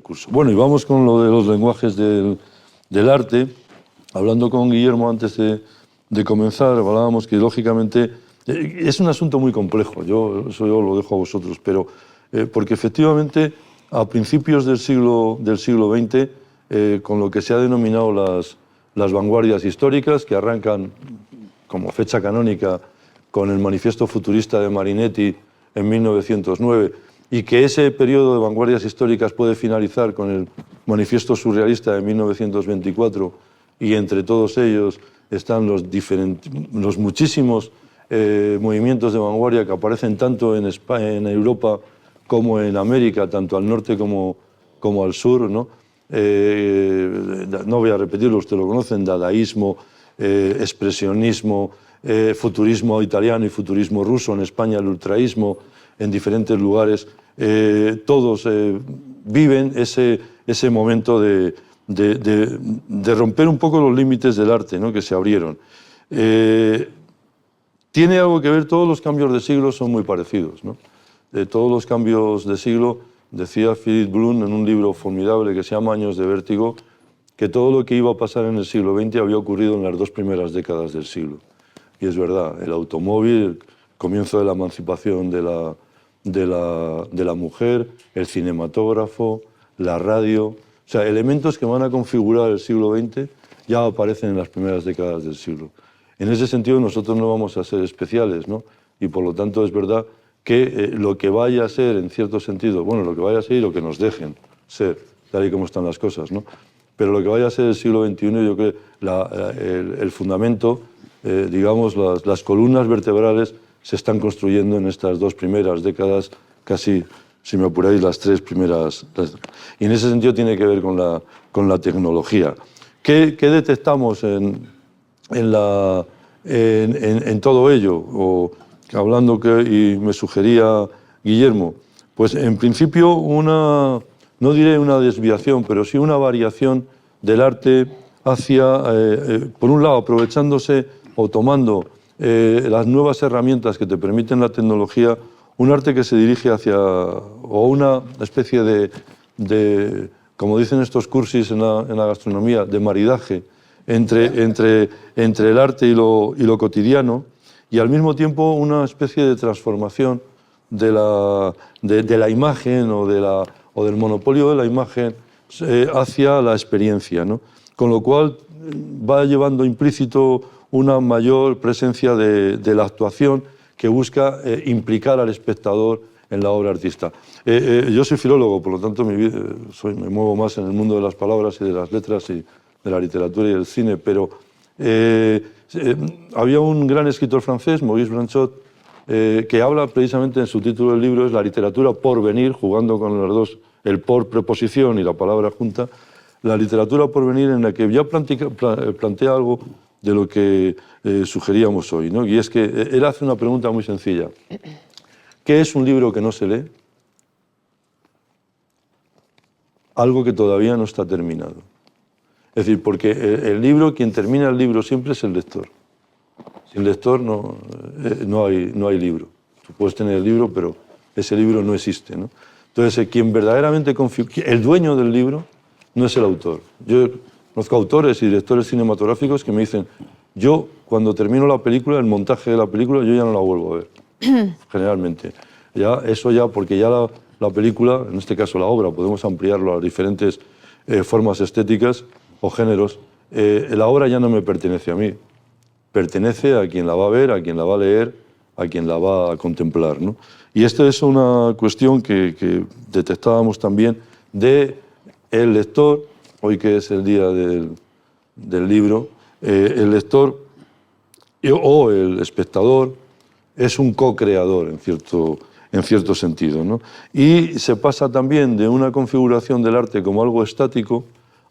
curso. Bueno, y vamos con lo de los lenguajes del arte. Hablando con Guillermo antes de comenzar, hablábamos que lógicamente es un asunto muy complejo, eso yo lo dejo a vosotros, pero porque efectivamente a principios del siglo XX, con lo que se ha denominado las vanguardias históricas, que arrancan como fecha canónica con el Manifiesto Futurista de Marinetti en 1909, y que ese periodo de vanguardias históricas puede finalizar con el Manifiesto Surrealista de 1924, y entre todos ellos están los muchísimos movimientos de vanguardia que aparecen tanto en Europa como en América, tanto al norte como al sur, ¿no? No voy a repetirlo, ustedes lo conocen: dadaísmo, expresionismo, futurismo italiano y futurismo ruso, en España el ultraísmo, en diferentes lugares. Todos viven ese momento de romper un poco los límites del arte, ¿no?, que se abrieron. Tiene algo que ver, todos los cambios de siglo son muy parecidos, ¿no? Todos los cambios de siglo, decía Philip Bloom en un libro formidable que se llama Años de Vértigo, que todo lo que iba a pasar en el siglo XX había ocurrido en las 2 primeras décadas del siglo. Y es verdad, el automóvil, el comienzo de la emancipación de la mujer, el cinematógrafo, la radio, o sea, elementos que van a configurar el siglo XX ya aparecen en las primeras décadas del siglo. En ese sentido nosotros no vamos a ser especiales, ¿no? Y por lo tanto es verdad que lo que vaya a ser, en cierto sentido, bueno, lo que vaya a ser y lo que nos dejen ser, tal y como están las cosas, ¿no? Pero lo que vaya a ser el siglo XXI, yo creo el fundamento, digamos, las columnas vertebrales se están construyendo en estas 2 primeras décadas, casi, si me apuráis, las 3 primeras. Y en ese sentido tiene que ver con la tecnología. ¿Qué detectamos en todo ello? O, hablando y me sugería Guillermo, pues en principio no diré una desviación, pero sí una variación del arte hacia, por un lado, aprovechándose o tomando las nuevas herramientas que te permiten la tecnología, un arte que se dirige hacia, o una especie de como dicen estos cursis en la gastronomía, de maridaje entre el arte y lo cotidiano, y al mismo tiempo una especie de transformación de la imagen o del monopolio de la imagen hacia la experiencia, ¿no? Con lo cual va llevando implícito una mayor presencia de la actuación que busca implicar al espectador en la obra artista. Yo soy filólogo, por lo tanto me muevo más en el mundo de las palabras y de las letras y de la literatura y del cine, pero había un gran escritor francés, Maurice Blanchot, que habla precisamente en su título del libro, es la literatura por venir, jugando con los dos, el por preposición y la palabra junta, la literatura por venir, en la que ya plantea algo de lo que sugeríamos hoy, ¿no? Y es que él hace una pregunta muy sencilla. ¿Qué es un libro que no se lee? Algo que todavía no está terminado. Es decir, porque el libro, quien termina el libro siempre es el lector. Sin lector no hay libro. Tú puedes tener el libro, pero ese libro no existe, ¿no? Entonces, quien verdaderamente el dueño del libro no es el autor. Yo conozco autores y directores cinematográficos que me dicen, yo cuando termino la película, el montaje de la película, yo ya no la vuelvo a ver, generalmente. Porque ya la película, en este caso la obra, podemos ampliarlo a diferentes formas estéticas o géneros, la obra ya no me pertenece a mí, pertenece a quien la va a ver, a quien la va a leer, a quien la va a contemplar, ¿no? Y esta es una cuestión que detectábamos también de el lector, hoy que es el día del libro, el lector o el espectador es un co-creador en cierto sentido, ¿no? Y se pasa también de una configuración del arte como algo estático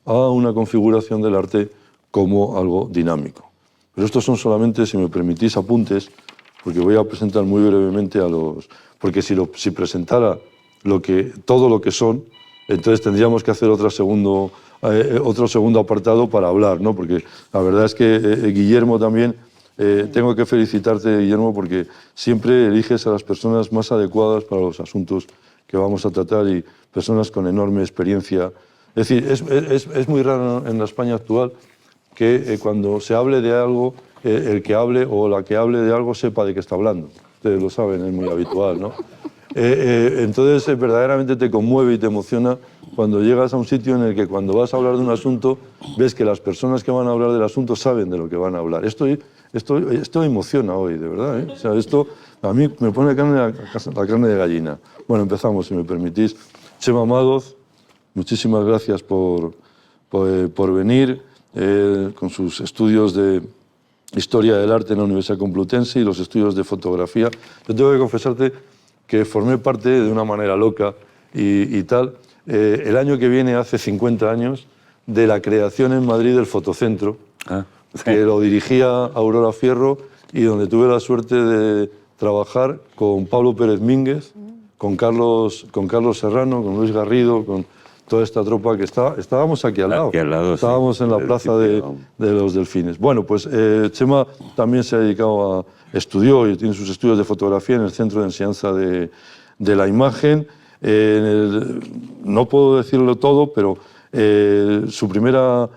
a una configuración del arte como algo dinámico. Pero estos son solamente, si me permitís, apuntes, porque voy a presentar muy brevemente porque si presentara todo lo que son, entonces tendríamos que hacer otro segundo apartado para hablar, ¿no? Porque la verdad es que Guillermo también, tengo que felicitarte, Guillermo, porque siempre eliges a las personas más adecuadas para los asuntos que vamos a tratar y personas con enorme experiencia. Es decir, es muy raro en la España actual que cuando se hable de algo, el que hable o la que hable de algo sepa de qué está hablando. Ustedes lo saben, es muy habitual, ¿no? Entonces, verdaderamente te conmueve y te emociona cuando llegas a un sitio en el que cuando vas a hablar de un asunto, ves que las personas que van a hablar del asunto saben de lo que van a hablar. Esto emociona hoy, de verdad, ¿eh? O sea, esto a mí me pone la carne de gallina. Bueno, empezamos, si me permitís. Chema Madoz, muchísimas gracias por venir con sus estudios de Historia del Arte en la Universidad Complutense y los estudios de fotografía. Yo tengo que confesarte que formé parte de una manera loca y tal. El año que viene, hace 50 años, de la creación en Madrid del Fotocentro, que lo dirigía Aurora Fierro y donde tuve la suerte de trabajar con Pablo Pérez Mínguez, con Carlos Serrano, con Luis Garrido, con toda esta tropa que estábamos aquí al lado. Estábamos en la plaza de los Delfines. Bueno, pues Chema también se ha dedicado estudió y tiene sus estudios de fotografía en el Centro de Enseñanza de la Imagen. No puedo decirlo todo, pero su primera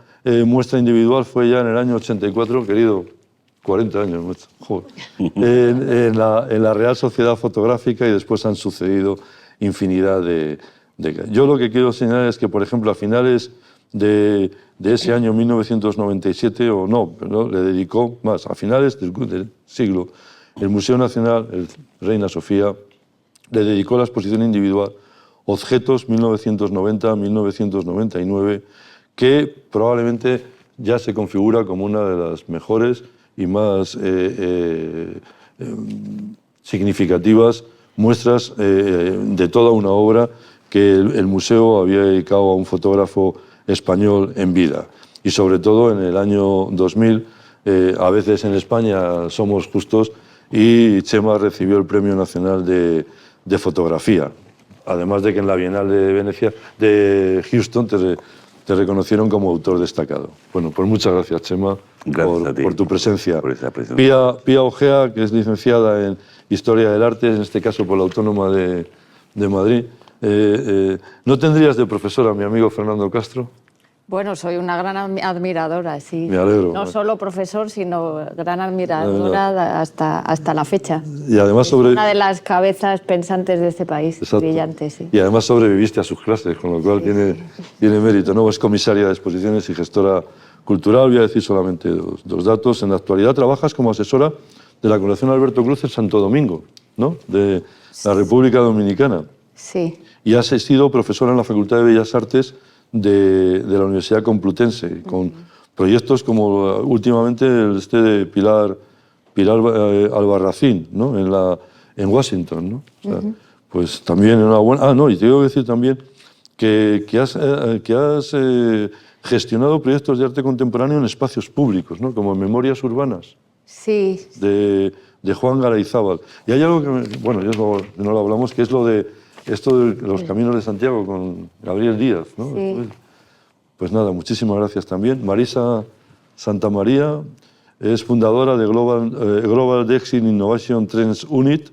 muestra individual fue ya en el año 84, querido, 40 años, joder, en la Real Sociedad Fotográfica, y después han sucedido infinidad de... Yo lo que quiero señalar es que, por ejemplo, a finales de ese año 1997, o no, pero le dedicó más, a finales del siglo, el Museo Nacional, el Reina Sofía, le dedicó la exposición individual Objetos 1990-1999, que probablemente ya se configura como una de las mejores y más significativas muestras de toda una obra que el museo había dedicado a un fotógrafo español en vida. Y sobre todo en el año 2000, a veces en España somos justos, y Chema recibió el Premio Nacional de Fotografía. Además de que en la Bienal de Venecia, de Houston, te reconocieron como autor destacado. Bueno, pues muchas gracias, Chema, por tu presencia. Por esa presencia. Pía Ojea, que es licenciada en Historia del Arte, en este caso por la Autónoma de Madrid. ¿No tendrías de profesor a mi amigo Fernando Castro? Bueno, soy una gran admiradora, sí. Me alegro. No solo profesor, sino gran admiradora hasta la fecha. Y además una de las cabezas pensantes de este país. Exacto. Brillante, sí. Y además sobreviviste a sus clases, con lo cual tiene mérito, ¿no? Es comisaria de exposiciones y gestora cultural. Voy a decir solamente dos datos. En la actualidad trabajas como asesora de la Colección Alberto Cruz en Santo Domingo, ¿no? De la República Dominicana. Sí. Y has sido profesora en la Facultad de Bellas Artes de la Universidad Complutense, con proyectos como últimamente el de Pilar Albarracín, ¿no? en Washington, ¿no? O sea, pues también enhorabuena. Y te debo decir también que has gestionado proyectos de arte contemporáneo en espacios públicos, ¿no? Como Memorias Urbanas. Sí. De Juan Garayzábal. Y hay algo que, bueno, no lo hablamos, que es esto de los Caminos de Santiago con Gabriel Díaz, ¿no? Sí. Pues nada, muchísimas gracias también. Marisa Santamaría es fundadora de Global Design Innovation Trends Unit,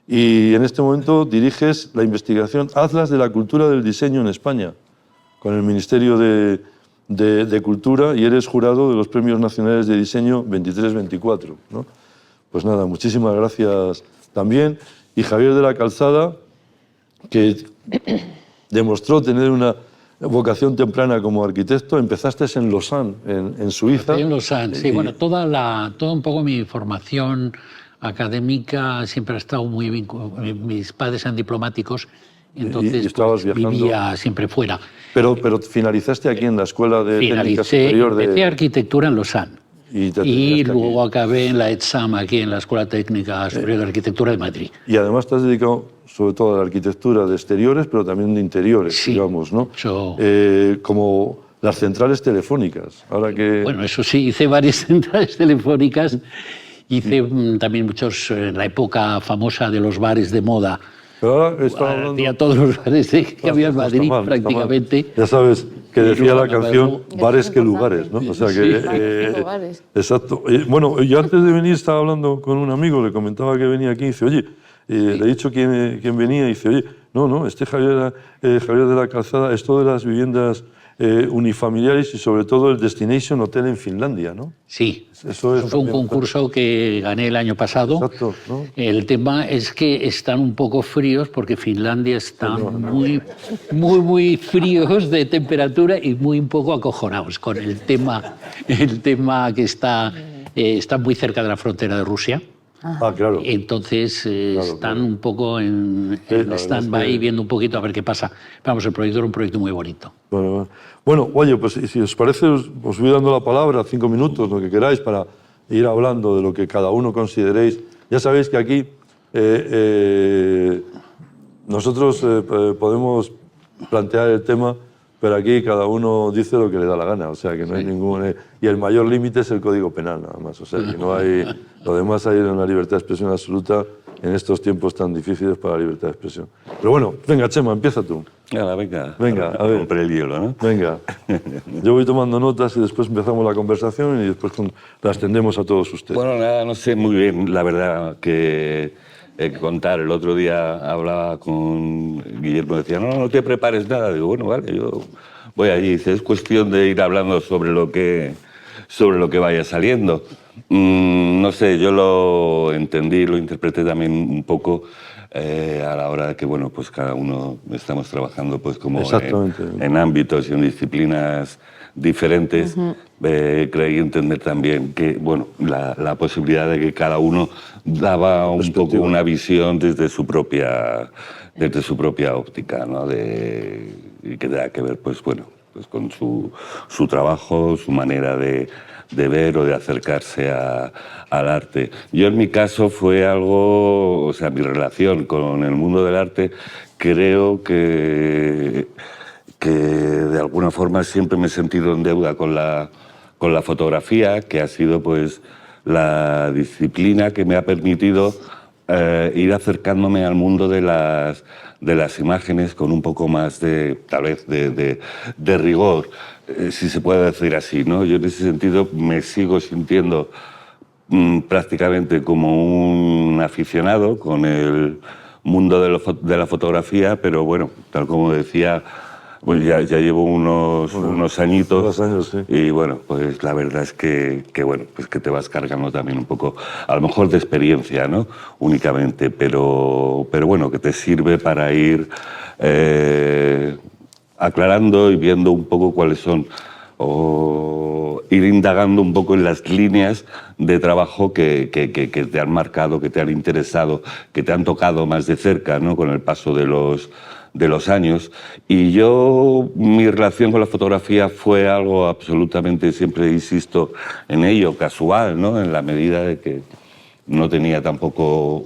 y en este momento diriges la investigación Atlas de la Cultura del Diseño en España con el Ministerio de Cultura, y eres jurado de los Premios Nacionales de Diseño 23-24, ¿no? Pues nada, muchísimas gracias también. Y Javier de la Calzada, que demostró tener una vocación temprana como arquitecto. Empezaste en Lausanne, en Suiza. En Lausanne, sí. Bueno, toda un poco mi formación académica siempre ha estado muy vinculada. Mis padres eran diplomáticos, entonces estabas viajando, vivía siempre fuera. Pero finalizaste aquí en la Escuela de Técnica Superior Empecé arquitectura en Lausanne. Y luego acabé en la ETSAM, aquí en la Escuela Técnica Superior de Arquitectura de Madrid. Y además te has dedicado sobre todo a la arquitectura de exteriores, pero también de interiores, sí, digamos, ¿no? Como las centrales telefónicas. Ahora que... Bueno, eso sí, hice varias centrales telefónicas. Hice también muchos, en la época famosa de los bares de moda. Pero ahora estaba hablando... Había todos los bares que había en Madrid, prácticamente. Ya sabes que decía la canción bares que lugares, ¿no? O sea que... Lugares. Exacto. Bueno, yo antes de venir estaba hablando con un amigo, le comentaba que venía aquí y dice, oye, le he dicho quién venía, y dice, oye, No, Javier de la Calzada, esto de las viviendas unifamiliares y sobre todo el Destination Hotel en Finlandia, ¿no? Sí, Eso es fue un también, concurso que gané el año pasado. Exacto, ¿no? El tema es que están un poco fríos porque Finlandia está muy fríos de temperatura y muy un poco acojonados con el tema que está muy cerca de la frontera de Rusia. Claro. Entonces están un poco en stand-by viendo un poquito a ver qué pasa. Vamos, el proyecto era un proyecto muy bonito. Bueno, oye, pues si os parece, os voy dando la palabra, 5 minutos, lo que queráis, para ir hablando de lo que cada uno consideréis. Ya sabéis que aquí nosotros podemos plantear el tema, pero aquí cada uno dice lo que le da la gana, o sea que no hay ningún... y el mayor límite es el Código Penal, nada más, o sea que no hay... Lo demás hay una libertad de expresión absoluta en estos tiempos tan difíciles para la libertad de expresión. Pero bueno, venga, Chema, empieza tú. Venga, a ver. Romper el hielo, ¿no? Venga, yo voy tomando notas y después empezamos la conversación y después las tendemos a todos ustedes. Bueno, nada, no sé muy bien, la verdad, que contar. El otro día hablaba con Guillermo, decía, no te prepares nada. Digo, bueno, vale, yo voy allí. Dice, es cuestión de ir hablando sobre lo que vaya saliendo. No sé, yo lo entendí, lo interpreté también un poco a la hora de que, bueno, pues cada uno estamos trabajando pues como en ámbitos y en disciplinas diferentes. Creí entender también que, bueno, la posibilidad de que cada uno daba un poco una visión desde su propia óptica, ¿no? Y que tenga que ver, pues bueno, pues con su trabajo, su manera de ver o de acercarse al arte. Yo en mi caso fue algo, o sea, mi relación con el mundo del arte, creo que de alguna forma siempre me he sentido en deuda con la fotografía, que ha sido pues la disciplina que me ha permitido ir acercándome al mundo de las imágenes con un poco más tal vez de rigor, si se puede decir así, ¿no? Yo en ese sentido me sigo sintiendo prácticamente como un aficionado con el mundo de la fotografía, pero bueno, tal como decía, pues ya llevo unos añitos. Unos años, sí. Y bueno, pues la verdad es que bueno, pues que te vas cargando también un poco, a lo mejor de experiencia, ¿no? Únicamente, pero bueno, que te sirve para ir aclarando y viendo un poco cuáles son, o ir indagando un poco en las líneas de trabajo que te han marcado, que te han interesado, que te han tocado más de cerca, ¿no? Con el paso de los años. Y mi relación con la fotografía fue algo absolutamente, siempre insisto en ello, casual, ¿no? En la medida de que no tenía tampoco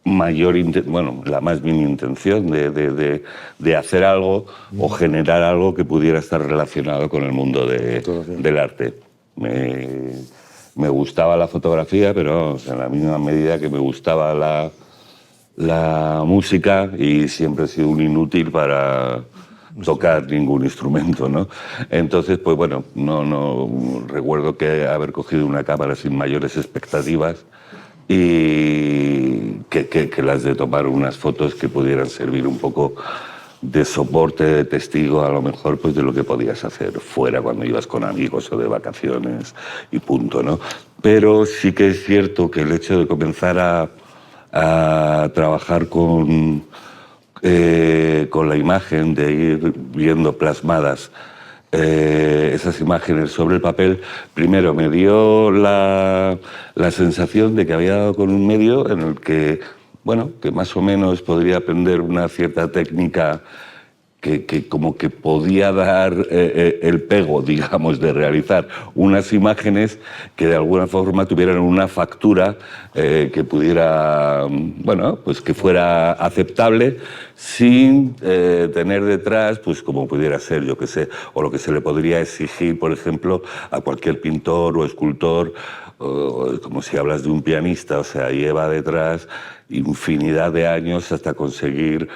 la más mínima intención de hacer algo o generar algo que pudiera estar relacionado con el mundo del arte. Me gustaba la fotografía, pero en la misma medida que me gustaba la música, y siempre he sido un inútil para tocar ningún instrumento, ¿no? Entonces, pues bueno, no recuerdo que haber cogido una cámara sin mayores expectativas y que las de tomar unas fotos que pudieran servir un poco de soporte, de testigo, a lo mejor, pues de lo que podías hacer fuera cuando ibas con amigos o de vacaciones y punto, ¿no? Pero sí que es cierto que el hecho de comenzar a trabajar con la imagen, de ir viendo plasmadas esas imágenes sobre el papel, primero me dio la sensación de que había dado con un medio en el que, bueno, que más o menos podría aprender una cierta técnica que como que podía dar el pego, digamos, de realizar unas imágenes que de alguna forma tuvieran una factura que pudiera, bueno, pues que fuera aceptable sin tener detrás, pues como pudiera ser, yo qué sé, o lo que se le podría exigir, por ejemplo, a cualquier pintor o escultor, como si hablas de un pianista, o sea, lleva detrás infinidad de años hasta conseguir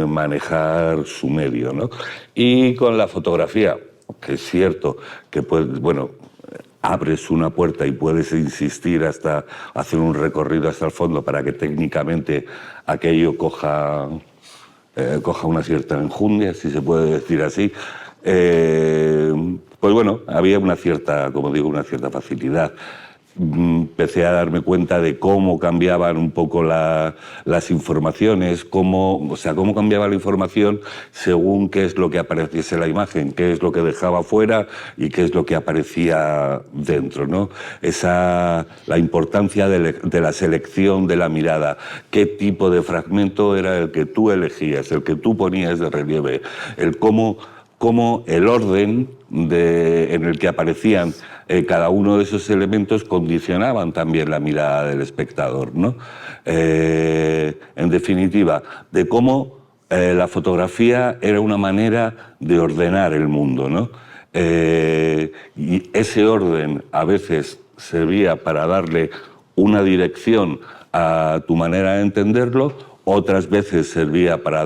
manejar su medio, ¿no? Y con la fotografía, que es cierto que puedes, bueno, abres una puerta y puedes insistir hasta hacer un recorrido hasta el fondo para que técnicamente aquello coja coja una cierta enjundia, si se puede decir así, pues bueno, había una cierta, como digo, una cierta facilidad. Empecé a darme cuenta de cómo cambiaban un poco las informaciones, cómo cambiaba la información según qué es lo que apareciese en la imagen, qué es lo que dejaba fuera y qué es lo que aparecía dentro, ¿no? La importancia de la selección de la mirada, qué tipo de fragmento era el que tú elegías, el que tú ponías de relieve, el cómo el orden en el que aparecían cada uno de esos elementos condicionaban también la mirada del espectador, ¿no? En definitiva, de cómo la fotografía era una manera de ordenar el mundo, ¿no? Y ese orden a veces servía para darle una dirección a tu manera de entenderlo, otras veces servía para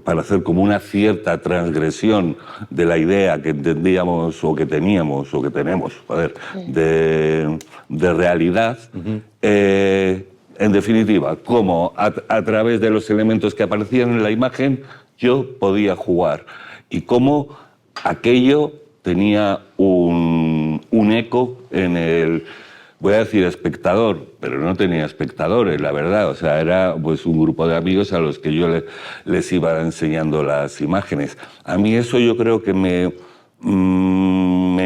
para hacer como una cierta transgresión de la idea que entendíamos o que teníamos o que tenemos, de realidad. En definitiva, cómo a través de los elementos que aparecían en la imagen yo podía jugar y cómo aquello tenía un eco en el... Voy a decir espectador, pero no tenía espectadores, la verdad. O sea, era pues un grupo de amigos a los que yo les iba enseñando las imágenes. A mí eso yo creo que me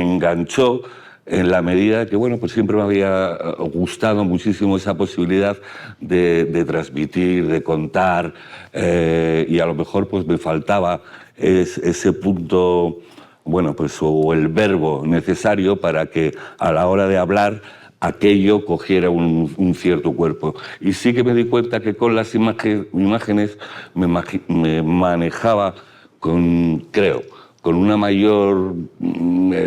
enganchó en la medida que, bueno, pues siempre me había gustado muchísimo esa posibilidad de transmitir, de contar, y a lo mejor pues me faltaba ese punto, bueno, pues o el verbo necesario para que a la hora de hablar aquello cogiera un cierto cuerpo. Y sí que me di cuenta que con las imágenes me manejaba con una mayor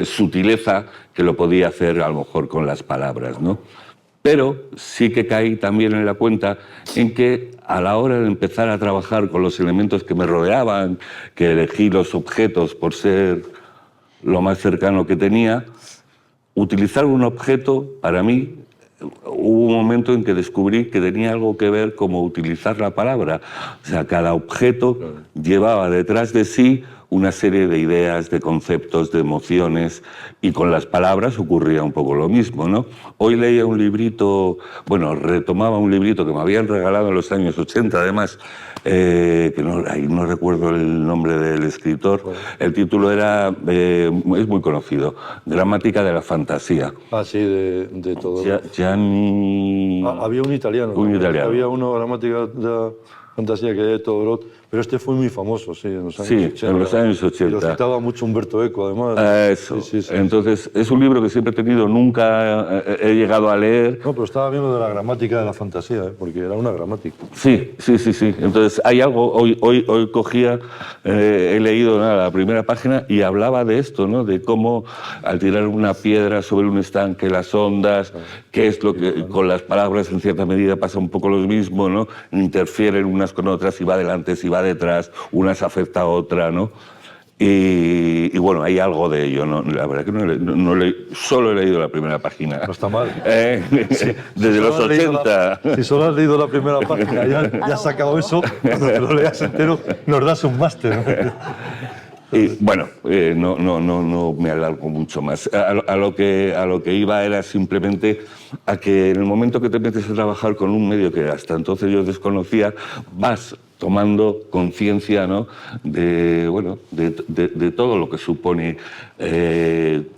sutileza que lo podía hacer a lo mejor con las palabras, ¿no? Pero sí que caí también en la cuenta en que a la hora de empezar a trabajar con los elementos que me rodeaban, que elegí los objetos por ser lo más cercano que tenía, utilizar un objeto, para mí, hubo un momento en que descubrí que tenía algo que ver como utilizar la palabra. O sea, cada objeto llevaba detrás de sí una serie de ideas, de conceptos, de emociones, y con las palabras ocurría un poco lo mismo, ¿no? Hoy leía un librito, bueno, retomaba un librito que me habían regalado en los años 80, además, que no recuerdo el nombre del escritor. El título era, es muy conocido, Gramática de la Fantasía. Ah, sí, de todo. Gianni... Había un italiano. Un italiano. Había una Gramática de la Fantasía que era de Todorov, pero este fue muy famoso, sí, en los años 80. Sí, en los años 80. Y lo citaba mucho Humberto Eco, además. Eso. Sí. Entonces, es un libro que siempre he tenido, nunca he llegado a leer. No, pero estaba viendo de la Gramática de la Fantasía, porque era una gramática. Sí. Entonces, hay algo, hoy cogía, he leído la primera página y hablaba de esto, ¿no? De cómo al tirar una piedra sobre un estanque, las ondas, qué es lo que con las palabras en cierta medida pasa un poco lo mismo, ¿no? Interfieren unas con otras, si va adelante, si va detrás, una se afecta a otra, ¿no? Y bueno, hay algo de ello, ¿no? La verdad que solo he leído la primera página. No está mal. Desde los 80. Si solo has leído la primera página, ya has sacado eso, cuando te lo leas entero, nos das un máster. Y bueno, no me alargo mucho más. A lo que iba era simplemente a que en el momento que te metes a trabajar con un medio que hasta entonces yo desconocía, vas tomando conciencia, ¿no? de todo lo que supone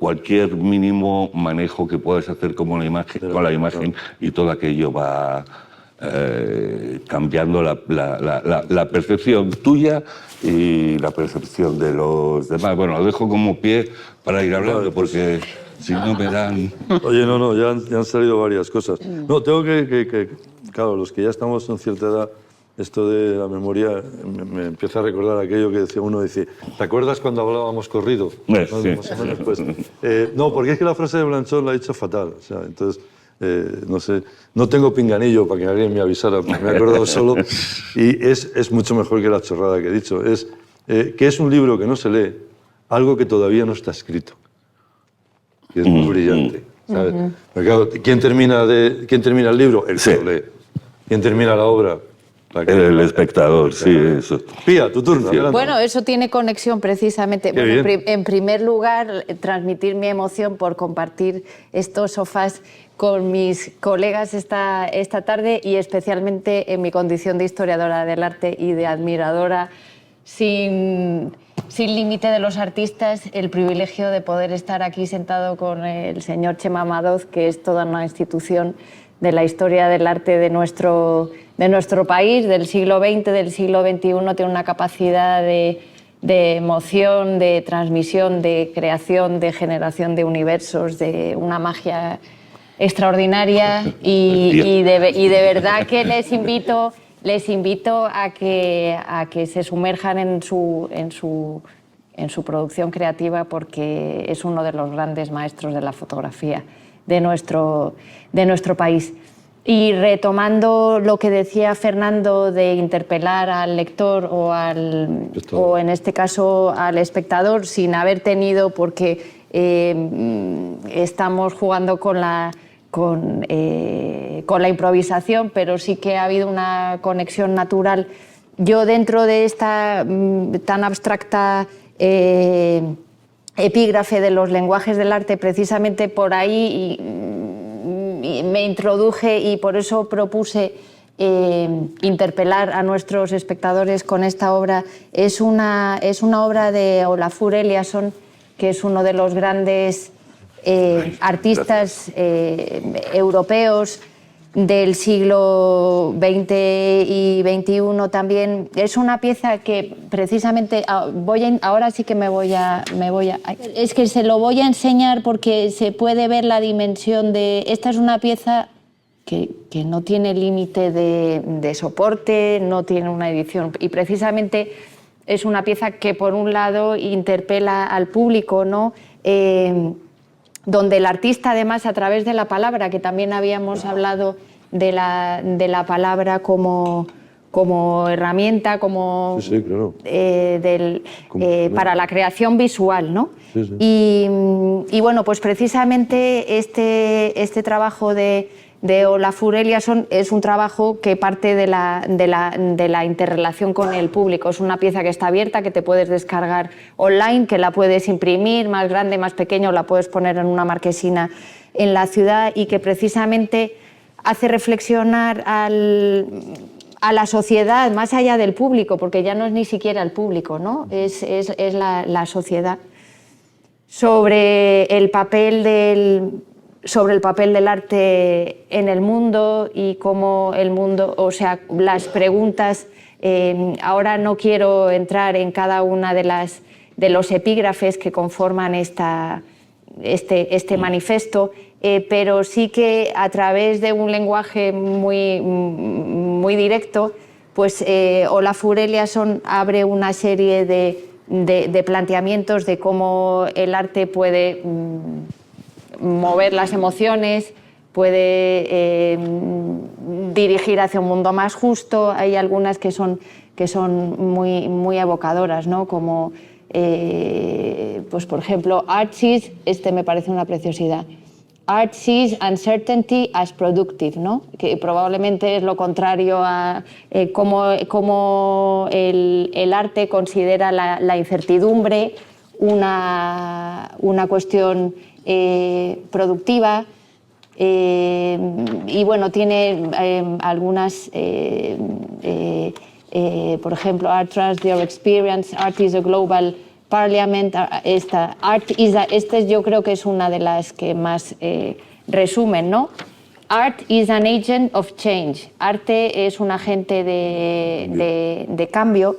cualquier mínimo manejo que puedas hacer con la imagen, y todo aquello va cambiando la percepción tuya y la percepción de los demás. Bueno, lo dejo como pie para ir hablando, porque si no me dan... Oye, ya han salido varias cosas. No, tengo que claro, los que ya estamos en cierta edad, esto de la memoria me empieza a recordar aquello que decía uno, dice, ¿te acuerdas cuando hablábamos corrido? Sí. Más o menos, pues, no, porque es que la frase de Blanchot la ha dicho fatal, o sea, entonces... no sé, no tengo pinganillo para que alguien me avisara, me he acordado solo, y es mucho mejor que la chorrada que he dicho. Que es un libro que no se lee, algo que todavía no está escrito, que es muy brillante, ¿sabes? Porque claro, ¿quién termina el libro? El que lo lee. ¿Quién termina la obra? El espectador, sí, eso. Pía, tu turno. adelante. Bueno, eso tiene conexión precisamente. Qué Bueno, bien. en primer lugar, transmitir mi emoción por compartir estos sofás con mis colegas esta tarde y especialmente en mi condición de historiadora del arte y de admiradora sin límite de los artistas, el privilegio de poder estar aquí sentado con el señor Chema Madoz, que es toda una institución de la historia del arte de nuestro país, del siglo XX, del siglo XXI, tiene una capacidad de emoción, de transmisión, de creación, de generación de universos, de una magia extraordinaria y de verdad que les invito a que se sumerjan en su producción creativa porque es uno de los grandes maestros de la fotografía de nuestro país. Y retomando lo que decía Fernando de interpelar al lector o en este caso al espectador sin haber tenido, porque estamos jugando con la improvisación, pero sí que ha habido una conexión natural. Yo dentro de esta tan abstracta epígrafe de los lenguajes del arte, precisamente por ahí me introduje y por eso propuse interpelar a nuestros espectadores con esta obra. Es una obra de Olafur Eliasson, que es uno de los grandes artistas europeos del siglo XX y XXI también. Es una pieza que precisamente ahora sí que me voy a es que se lo voy a enseñar porque se puede ver la dimensión de esta. Es una pieza que no tiene límite de soporte, no tiene una edición y precisamente es una pieza que por un lado interpela al público, ¿no? Donde el artista, además, a través de la palabra, que también habíamos hablado de la palabra como herramienta, como Sí, claro. para la creación visual, ¿no? Sí, sí. Y bueno, pues precisamente este trabajo de Olafur Eliasson es un trabajo que parte de la interrelación con el público. Es una pieza que está abierta, que te puedes descargar online, que la puedes imprimir más grande, más pequeño, la puedes poner en una marquesina en la ciudad y que precisamente hace reflexionar a la sociedad, más allá del público, porque ya no es ni siquiera el público, ¿no? Es la sociedad, sobre el papel del arte en el mundo y cómo el mundo, o sea, las preguntas. Ahora no quiero entrar en cada una de los epígrafes que conforman este manifiesto, pero sí que a través de un lenguaje muy directo, pues Olafur Eliasson abre una serie de planteamientos de cómo el arte puede mover las emociones, puede dirigir hacia un mundo más justo. Hay algunas que son muy evocadoras, ¿no? Como, pues por ejemplo, Art sees, me parece una preciosidad. Art sees uncertainty as productive, ¿no? Que probablemente es lo contrario a cómo el arte considera la incertidumbre una cuestión productiva. Y bueno, tiene algunas, por ejemplo, Art Trust Your Experience, Art is a Global Parliament. Yo creo que es una de las que más resumen, ¿no? Art is an agent of change. Arte es un agente de cambio.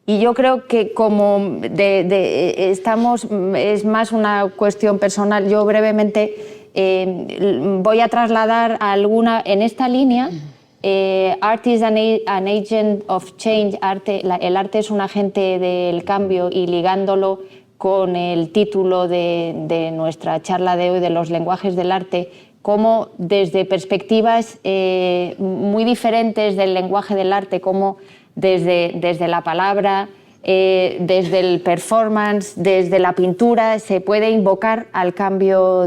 Y yo creo que como es más una cuestión personal, yo brevemente voy a trasladar alguna en esta línea. Art is an agent of change. El arte es un agente del cambio, y ligándolo con el título de nuestra charla de hoy, de los lenguajes del arte, como desde perspectivas muy diferentes del lenguaje del arte, como desde la palabra, desde el performance, desde la pintura, se puede invocar al cambio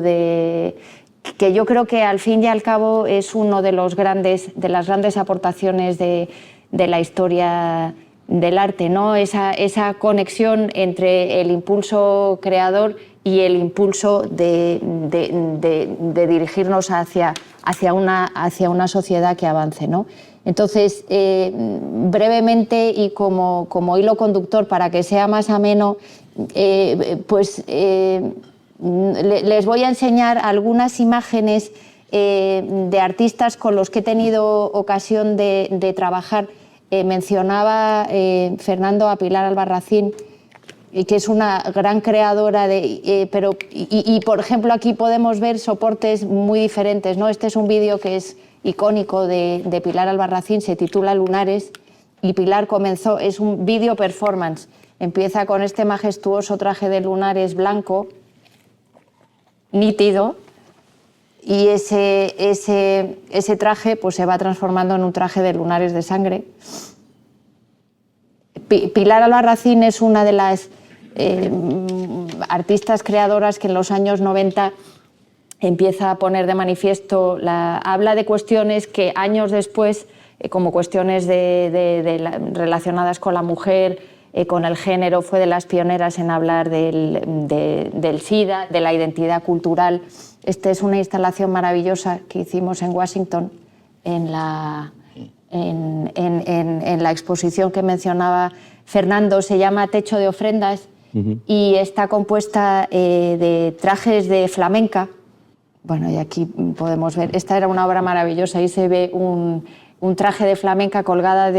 que yo creo que al fin y al cabo es uno de las grandes aportaciones de la historia del arte, ¿no? Esa conexión entre el impulso creador y el impulso de dirigirnos hacia una sociedad que avance, ¿no? Entonces, brevemente y como hilo conductor, para que sea más ameno, les voy a enseñar algunas imágenes de artistas con los que he tenido ocasión de trabajar. Mencionaba Fernando a Pilar Albarracín, que es una gran creadora, por ejemplo, aquí podemos ver soportes muy diferentes, ¿no? Este es un vídeo que es icónico de Pilar Albarracín, se titula Lunares, y Pilar comenzó, es un vídeo performance, empieza con este majestuoso traje de lunares blanco, nítido, y ese traje pues, se va transformando en un traje de lunares de sangre. Pilar Albarracín es una de las artistas creadoras que en los años 90 empieza a poner de manifiesto, habla de cuestiones que años después, como cuestiones relacionadas con la mujer, con el género, fue de las pioneras en hablar del SIDA, de la identidad cultural. Esta es una instalación maravillosa que hicimos en Washington, en la exposición que mencionaba Fernando, se llama Techo de ofrendas, y está compuesta de trajes de flamenca. Bueno, y aquí podemos ver, esta era una obra maravillosa, ahí se ve un traje de flamenca colgada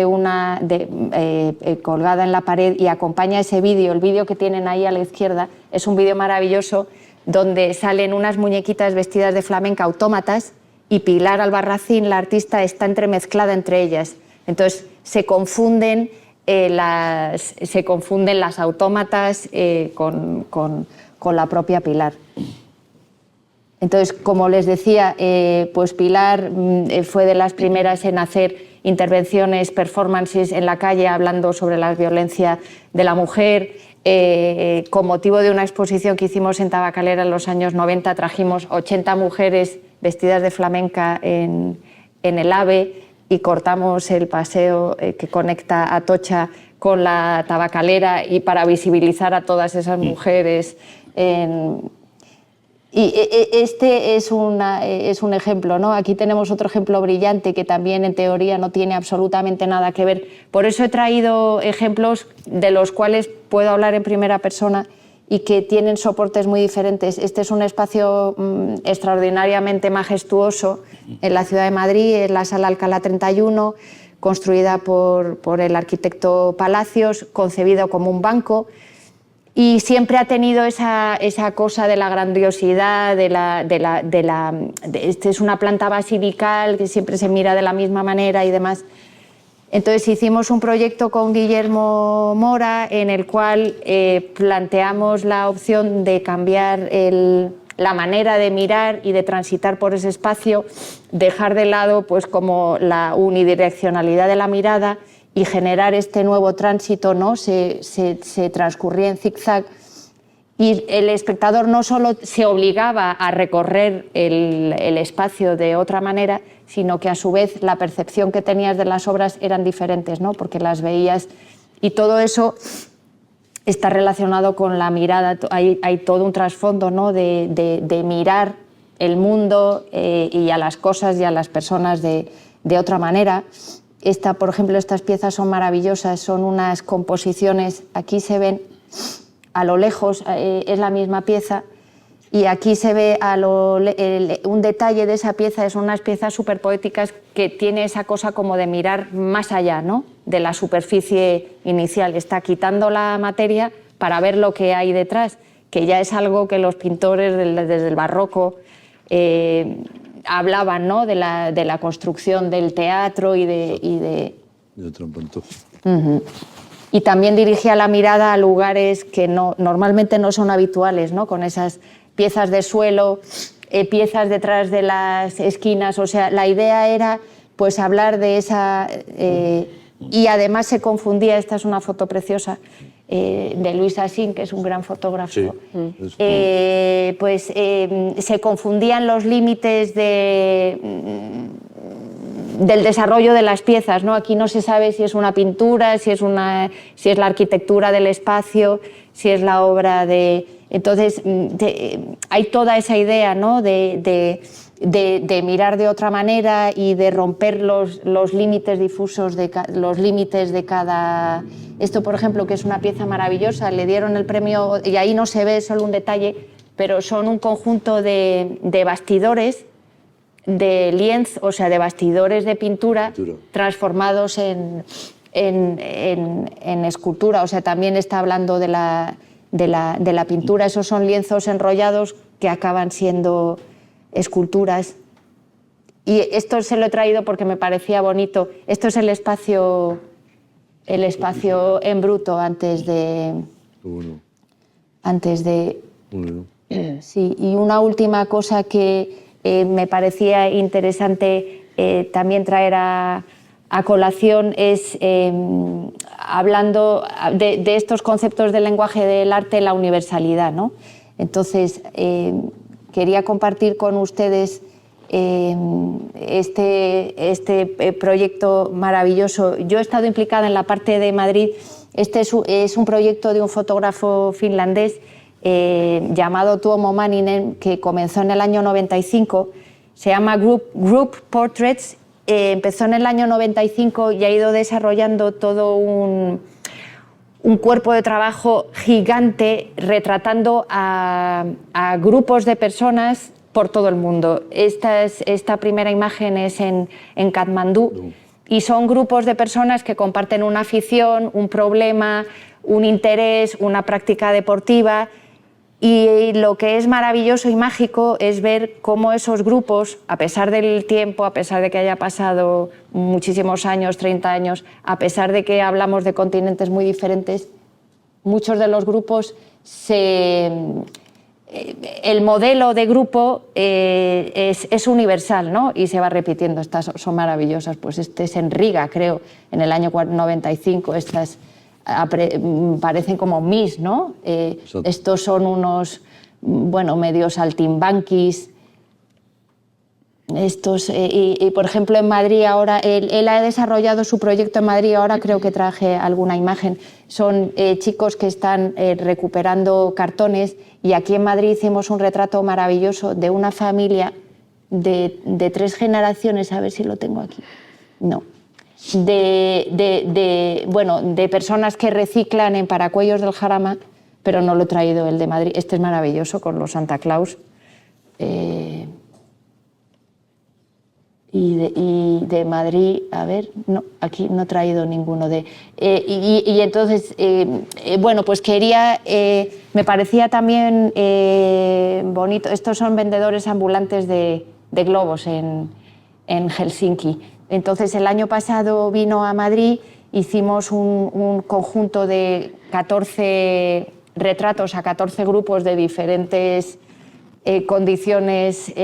colgada en la pared, y acompaña ese vídeo. El vídeo que tienen ahí a la izquierda es un vídeo maravilloso donde salen unas muñequitas vestidas de flamenca, autómatas, y Pilar Albarracín, la artista, está entremezclada entre ellas. Entonces se confunden las autómatas con la propia Pilar. Entonces, como les decía, pues Pilar fue de las primeras en hacer intervenciones, performances en la calle, hablando sobre la violencia de la mujer. Con motivo de una exposición que hicimos en Tabacalera en los años 90, trajimos 80 mujeres vestidas de flamenca en el AVE y cortamos el paseo que conecta Atocha con la Tabacalera, y para visibilizar a todas esas mujeres. Y este es un ejemplo, ¿no? Aquí tenemos otro ejemplo brillante que también en teoría no tiene absolutamente nada que ver. Por eso he traído ejemplos de los cuales puedo hablar en primera persona y que tienen soportes muy diferentes. Este es un espacio extraordinariamente majestuoso en la ciudad de Madrid, en la Sala Alcalá 31, construida por el arquitecto Palacios, concebido como un banco. Y siempre ha tenido esa cosa de la grandiosidad, es una planta basilical que siempre se mira de la misma manera y demás. Entonces hicimos un proyecto con Guillermo Mora en el cual planteamos la opción de cambiar la manera de mirar y de transitar por ese espacio, dejar de lado pues, como la unidireccionalidad de la mirada y generar este nuevo tránsito, ¿no? Se transcurría en zigzag, y el espectador no solo se obligaba a recorrer el espacio de otra manera, sino que a su vez la percepción que tenías de las obras eran diferentes, ¿no? Porque las veías, y todo eso está relacionado con la mirada. Hay todo un trasfondo, ¿no? de mirar el mundo y a las cosas y a las personas de otra manera. Por ejemplo, estas piezas son maravillosas, son unas composiciones, aquí se ven a lo lejos, es la misma pieza, y aquí se ve un detalle de esa pieza. Son unas piezas súper poéticas que tiene esa cosa como de mirar más allá, ¿no? De la superficie inicial. Está quitando la materia para ver lo que hay detrás, que ya es algo que los pintores desde el barroco hablaban, ¿no? de la construcción del teatro y de otro punto. Y también dirigía la mirada a lugares que normalmente no son habituales, ¿no? Con esas piezas de suelo, piezas detrás de las esquinas. O sea, la idea era pues hablar de esa... y además se confundía, esta es una foto preciosa, de Louis Assin, que es un gran fotógrafo, Sí. se confundían los límites del desarrollo de las piezas, ¿no? Aquí no se sabe si es una pintura, si es la arquitectura del espacio, si es la obra de... Entonces, hay toda esa idea, ¿no? de mirar de otra manera y de romper los límites difusos, los límites de cada... Esto, por ejemplo, que es una pieza maravillosa, le dieron el premio, y ahí no se ve, solo un detalle, pero son un conjunto de bastidores, de lienzo, o sea, de bastidores de pintura transformados en escultura. O sea, también está hablando de la pintura. Esos son lienzos enrollados que acaban siendo esculturas. Y esto se lo he traído porque me parecía bonito. Esto es el espacio en bruto antes de... Sí, y una última cosa que me parecía interesante también traer a colación es, hablando de estos conceptos del lenguaje del arte, la universalidad, ¿no? Entonces, quería compartir con ustedes este proyecto maravilloso. Yo he estado implicada en la parte de Madrid. Este es un proyecto de un fotógrafo finlandés llamado Tuomo Manninen, que comenzó en el año 95, se llama Group Portraits, empezó en el año 95 y ha ido desarrollando todo un cuerpo de trabajo gigante retratando a grupos de personas por todo el mundo. Esta primera imagen es en Katmandú y son grupos de personas que comparten una afición, un problema, un interés, una práctica deportiva. Y lo que es maravilloso y mágico es ver cómo esos grupos, a pesar del tiempo, a pesar de que haya pasado muchísimos años, 30 años, a pesar de que hablamos de continentes muy diferentes, muchos de los grupos, el modelo de grupo es universal, ¿no? Y se va repitiendo. Estas son maravillosas. Pues este es en Riga, creo, en el año 95. Estas parecen como mis, ¿no? Estos son unos, bueno, medios saltimbanquis. Estos, y por ejemplo en Madrid ahora, él ha desarrollado su proyecto en Madrid, ahora creo que traje alguna imagen. Son chicos que están recuperando cartones y aquí en Madrid hicimos un retrato maravilloso de una familia de 3 generaciones, a ver si lo tengo aquí. No. De personas que reciclan en Paracuellos del Jarama, pero no lo he traído el de Madrid. Este es maravilloso con los Santa Claus. Y de Madrid, a ver, no, aquí no he traído ninguno de... y entonces, bueno, pues quería, me parecía también bonito, estos son vendedores ambulantes de globos en Helsinki. Entonces, el año pasado vino a Madrid, hicimos un conjunto de 14 retratos a 14 grupos de diferentes condiciones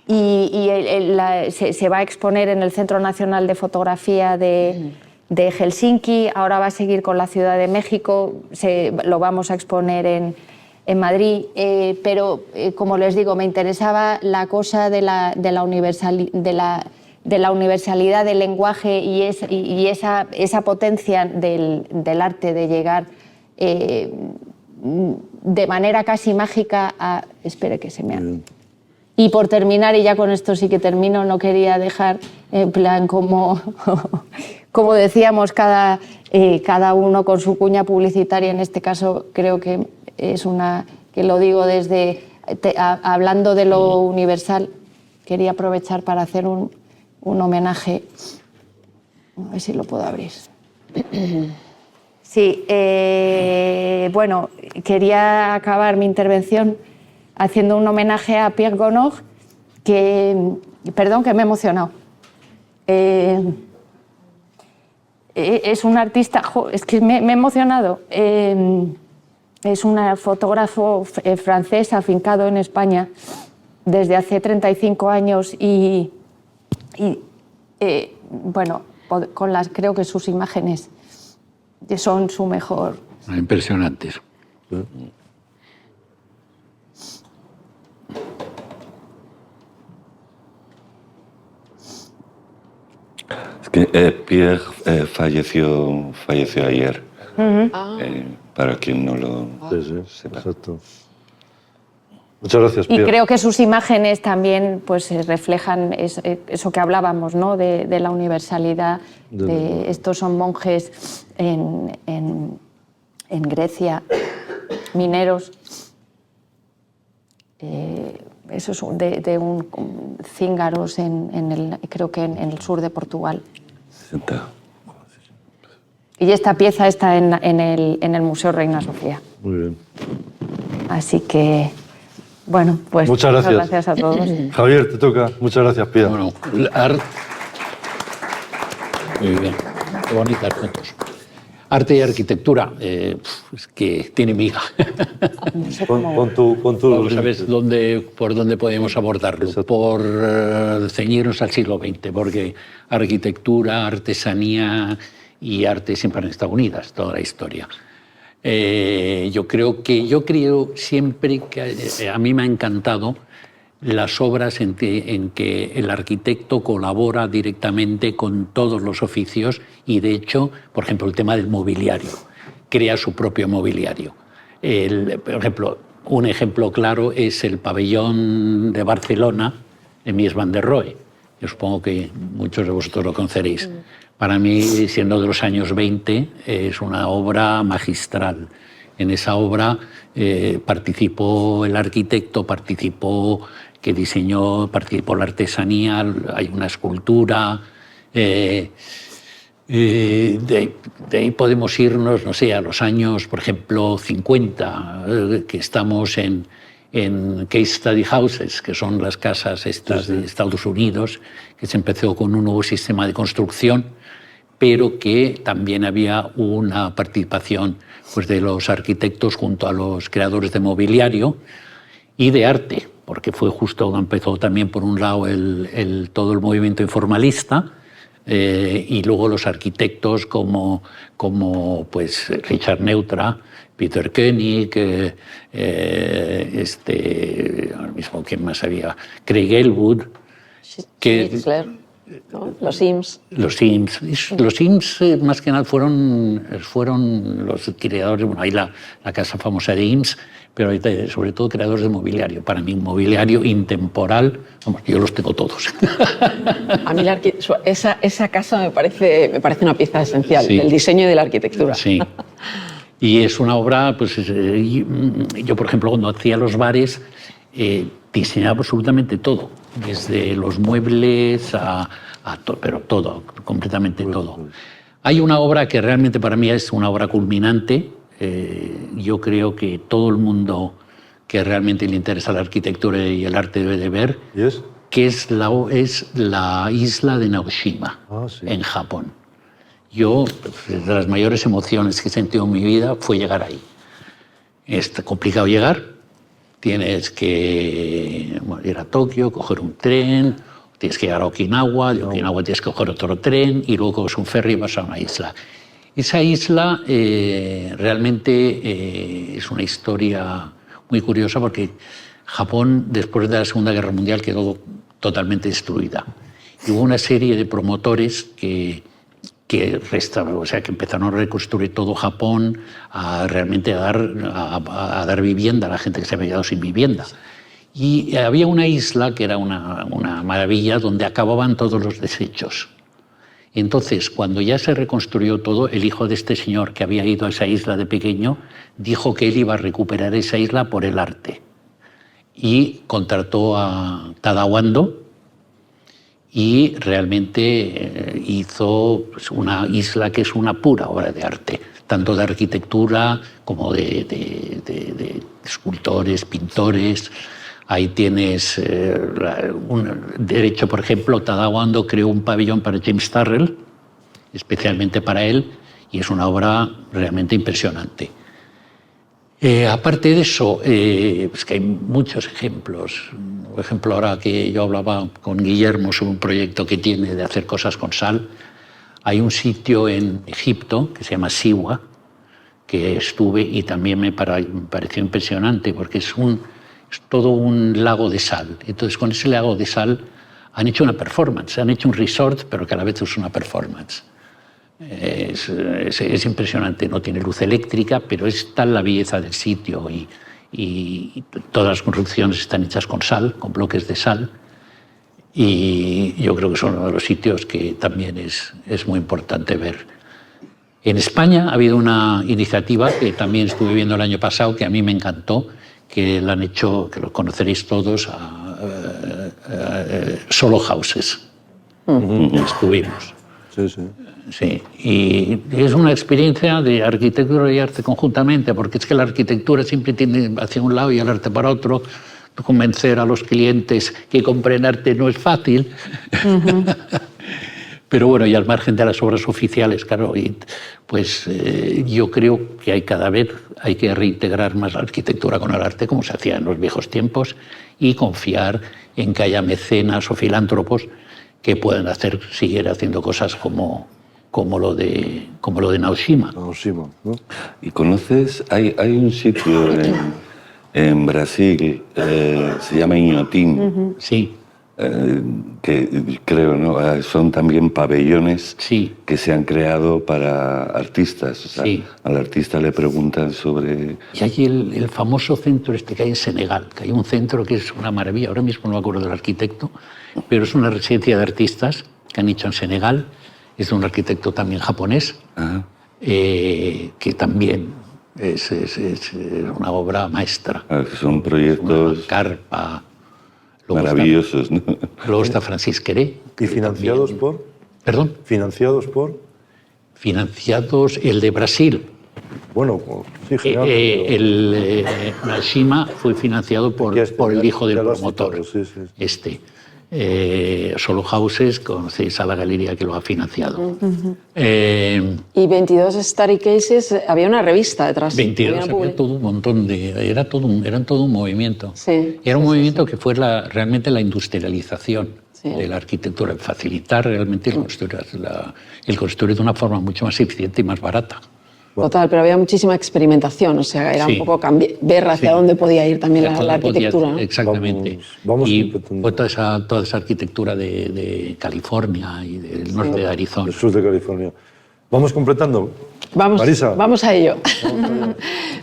se va a exponer en el Centro Nacional de Fotografía de Helsinki, ahora va a seguir con la Ciudad de México, lo vamos a exponer en Madrid, pero como les digo, me interesaba la cosa de la universalidad del lenguaje y esa potencia del arte de llegar de manera casi mágica a... Espere que se me ha... Y por terminar, y ya con esto sí que termino, no quería dejar en plan como decíamos, cada uno con su cuña publicitaria. En este caso creo que es que lo digo desde, hablando de lo universal, quería aprovechar para hacer un homenaje. A ver si lo puedo abrir. Sí, bueno, quería acabar mi intervención haciendo un homenaje a Pierre Gonod, perdón, que me he emocionado. Es un artista, es que me he emocionado. Es un fotógrafo francés afincado en España desde hace 35 años y bueno, creo que sus imágenes son su mejor. Impresionantes. Es que Pierre falleció ayer. Para quien no lo sepa. Exacto. Muchas gracias, Y Pierre. creo que sus imágenes también pues, reflejan eso que hablábamos, ¿no? de la universalidad. Estos son monjes en Grecia, mineros. Eso es de un cíngaros creo que en el sur de Portugal. Y esta pieza está en el Museo Reina Sofía. Muy bien. Así que, bueno, pues Muchas gracias a todos. Javier, te toca. Muchas gracias, Pia. Bueno, muy bien, qué bonitas fotos. Arte y arquitectura, es que tiene miga. Pon tu... Vamos a ver por dónde podemos abordarlo. Exacto. Por ceñirnos al siglo XX, porque arquitectura, artesanía y arte siempre han estado unidas, toda la historia. Yo creo siempre que a mí me ha encantado las obras en que el arquitecto colabora directamente con todos los oficios y, de hecho, por ejemplo, el tema del mobiliario, crea su propio mobiliario. Por ejemplo, un ejemplo claro es el pabellón de Barcelona de Mies van der Rohe. Yo supongo que muchos de vosotros lo conoceréis. Para mí, siendo de los años 20, es una obra magistral. En esa obra participó el arquitecto, participó la artesanía, hay una escultura. De ahí podemos irnos, no sé, a los años, por ejemplo, 50, que estamos en case study houses, que son las casas estas de Estados Unidos, que se empezó con un nuevo sistema de construcción, pero que también había una participación pues, de los arquitectos junto a los creadores de mobiliario y de arte, porque fue justo cuando empezó también, por un lado, todo el movimiento informalista, y luego los arquitectos como pues, Richard Neutra, Peter Koenig, ahora mismo, ¿quién más había? Craig Elwood. Schnitzler, ¿no? Los Sims. Los Sims, más que nada, fueron los creadores. Bueno, hay la casa famosa de Eames, pero sobre todo creadores de mobiliario. Para mí, un mobiliario intemporal, vamos, yo los tengo todos. A mí esa casa me parece una pieza esencial, Sí. del diseño y de la arquitectura. Sí. Y es una obra, pues yo, por ejemplo, cuando hacía los bares, diseñaba absolutamente todo, desde los muebles pero todo, completamente todo. Hay una obra que realmente para mí es una obra culminante. Yo creo que todo el mundo que realmente le interesa la arquitectura y el arte debe de ver, ¿Y es? que es la isla de Naoshima, Sí. en Japón. Yo, de las mayores emociones que he sentido en mi vida fue llegar ahí. Es complicado llegar, tienes que ir a Tokio, coger un tren, tienes que llegar a Okinawa, de Okinawa tienes que coger otro tren y luego coges un ferry y vas a una isla. Esa isla realmente es una historia muy curiosa porque Japón, después de la Segunda Guerra Mundial, quedó totalmente destruida. Y hubo una serie de promotores que empezaron a reconstruir todo Japón, realmente a dar vivienda a la gente que se había quedado sin vivienda. Y había una isla que era una maravilla donde acababan todos los desechos. Entonces, cuando ya se reconstruyó todo, el hijo de este señor que había ido a esa isla de pequeño dijo que él iba a recuperar esa isla por el arte. Y contrató a Tadao Ando y realmente hizo pues, una isla que es una pura obra de arte, tanto de arquitectura como de escultores, pintores. Ahí tienes de hecho, por ejemplo, Tadao Ando creó un pabellón para James Turrell, especialmente para él, y es una obra realmente impresionante. Aparte de eso, pues que hay muchos ejemplos. Por ejemplo, ahora que yo hablaba con Guillermo sobre un proyecto que tiene de hacer cosas con sal, Hay un sitio en Egipto que se llama Siwa, que estuve y también me pareció impresionante porque es todo un lago de sal. Entonces, con ese lago de sal han hecho una performance, han hecho un resort, pero que a la vez es una performance. Es impresionante, no tiene luz eléctrica, pero es tal la belleza del sitio y todas las construcciones están hechas con sal, con bloques de sal. Y yo creo que son uno de los sitios que también es muy importante ver. En España ha habido una iniciativa que también estuve viendo el año pasado, que a mí me encantó, que la han hecho, que lo conoceréis todos, Solo Houses. Estuvimos. Sí, sí. Sí, y es una experiencia de arquitectura y arte conjuntamente, porque es que la arquitectura siempre tiende hacia un lado y el arte para otro. Convencer a los clientes que compren arte no es fácil. Pero bueno, y al margen de las obras oficiales, claro, pues yo creo que cada vez hay que reintegrar más la arquitectura con el arte, como se hacía en los viejos tiempos, y confiar en que haya mecenas o filántropos que puedan seguir haciendo cosas como lo de Naoshima. Naoshima, ¿no? ¿Y conoces? Hay un sitio en Brasil, se llama Inhotim. Sí. Que creo, ¿no? Son también pabellones Sí. que se han creado para artistas. O sea, Sí. al artista le preguntan sobre... Y hay el famoso centro que hay en Senegal, que hay un centro que es una maravilla, ahora mismo no me acuerdo del arquitecto, pero es una residencia de artistas que han hecho en Senegal, es de un arquitecto también japonés, que también es una obra maestra. Son proyectos Una carpa. maravillosos, ¿no? Luego está Francis Queré. ¿Y financiados por? ¿Perdón? ¿Financiados por? Financiados, el de Brasil. Bueno, sí, generalmente. Naoshima fue financiado por el hijo del ya lo has promotor. citado, sí. Solo Houses, conocéis a la galería que lo ha financiado. Y 22 Starry Cases, había una revista detrás. 22, había todo un montón eran todo un movimiento. Sí, Era un movimiento que fue realmente la industrialización de la arquitectura, facilitar realmente el construir de una forma mucho más eficiente y más barata. Total, pero había muchísima experimentación, o sea, era un poco ver hacia dónde podía ir también la arquitectura, ¿no? Exactamente. Vamos y pues toda esa arquitectura de California y del norte de Arizona. El sur de California. Vamos completando. Marisa. Vamos a ello.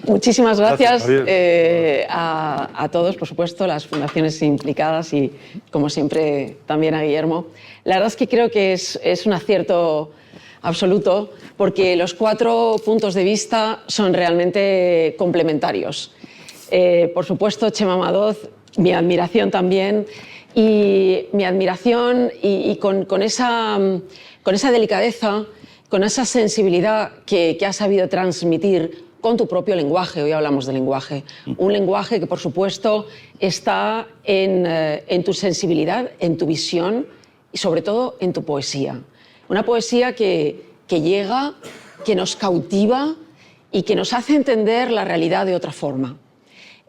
Muchísimas gracias Javier. a todos, por supuesto, las fundaciones implicadas y, como siempre, también a Guillermo. La verdad es que creo que es un acierto absoluto, porque los 4 puntos de vista son realmente complementarios. Por supuesto, Chema Madoz, mi admiración también, y mi admiración y con esa delicadeza, con esa sensibilidad que has sabido transmitir con tu propio lenguaje. Hoy hablamos de lenguaje. Un lenguaje que, por supuesto, está en tu sensibilidad, en tu visión y, sobre todo, en tu poesía. Una poesía que llega, que nos cautiva y que nos hace entender la realidad de otra forma.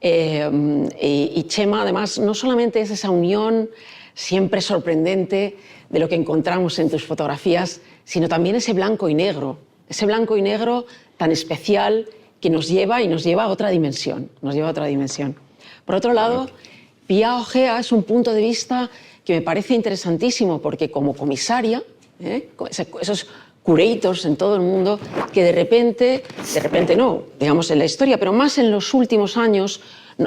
Y Chema, además, no solamente es esa unión siempre sorprendente de lo que encontramos en tus fotografías, sino también ese blanco y negro tan especial que nos lleva a otra dimensión. Por otro lado, Pia Ojea es un punto de vista que me parece interesantísimo, porque como comisaria, esos curators en todo el mundo, que de repente no, digamos en la historia, pero más en los últimos años,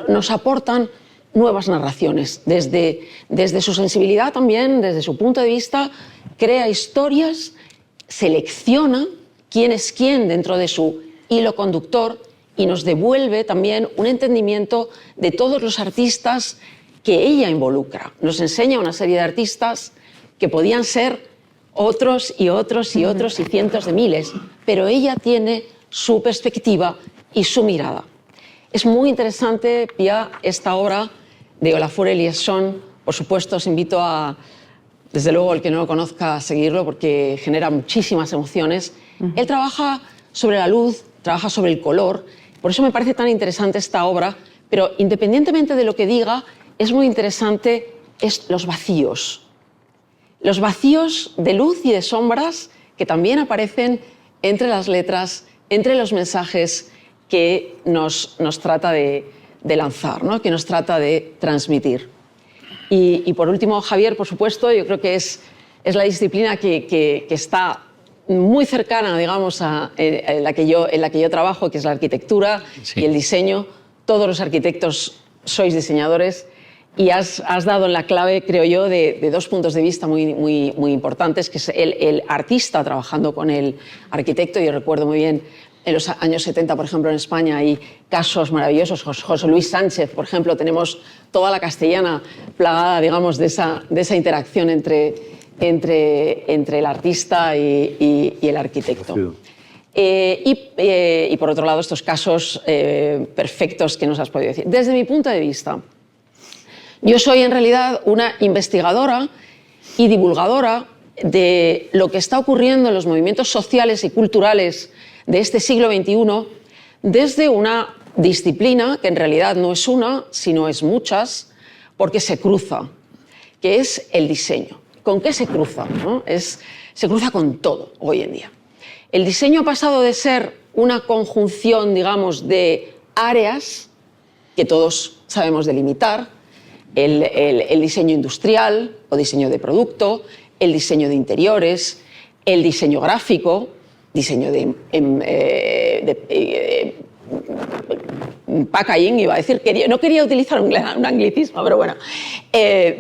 nos aportan nuevas narraciones. Desde su sensibilidad también, desde su punto de vista, crea historias, selecciona quién es quién dentro de su hilo conductor y nos devuelve también un entendimiento de todos los artistas que ella involucra. Nos enseña una serie de artistas que podían ser otros y otros y otros y cientos de miles, pero ella tiene su perspectiva y su mirada. Es muy interesante, Pia, esta obra de Olafur Eliasson. Por supuesto, os invito a, desde luego, el que no lo conozca, a seguirlo porque genera muchísimas emociones. Él trabaja sobre la luz, trabaja sobre el color, por eso me parece tan interesante esta obra, pero independientemente de lo que diga, es muy interesante los vacíos de luz y de sombras que también aparecen entre las letras, entre los mensajes que nos trata de lanzar, ¿no? Que nos trata de transmitir. Y por último, Javier, por supuesto, yo creo que es la disciplina que está muy cercana, digamos, en la que yo trabajo, que es la arquitectura y el diseño. Todos los arquitectos sois diseñadores y has dado en la clave, creo yo, de dos puntos de vista muy importantes, que es el artista trabajando con el arquitecto. Yo recuerdo muy bien en los años 70, por ejemplo, en España hay casos maravillosos. José Luis Sánchez, por ejemplo, tenemos toda la Castellana plagada, digamos, de esa interacción entre el artista y el arquitecto. Y por otro lado, estos casos perfectos que nos has podido decir. Desde mi punto de vista, yo soy en realidad una investigadora y divulgadora de lo que está ocurriendo en los movimientos sociales y culturales de este siglo XXI desde una disciplina que en realidad no es una, sino es muchas, porque se cruza, que es el diseño. ¿Con qué se cruza? ¿No? Se cruza con todo hoy en día. El diseño ha pasado de ser una conjunción, digamos, de áreas que todos sabemos delimitar, el diseño industrial o diseño de producto, el diseño de interiores, el diseño gráfico, diseño de packaging, iba a decir, no quería utilizar un anglicismo, pero bueno,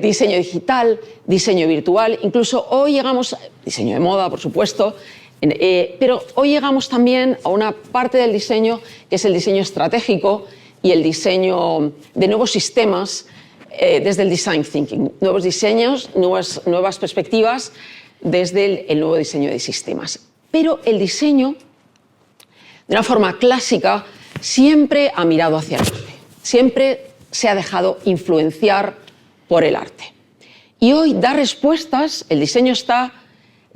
diseño digital, diseño virtual, incluso hoy llegamos, diseño de moda, por supuesto, pero hoy llegamos también a una parte del diseño que es el diseño estratégico y el diseño de nuevos sistemas desde el design thinking, nuevos diseños, nuevas perspectivas desde el nuevo diseño de sistemas. Pero el diseño, de una forma clásica, siempre ha mirado hacia el arte, siempre se ha dejado influenciar por el arte. Y hoy da respuestas, el diseño está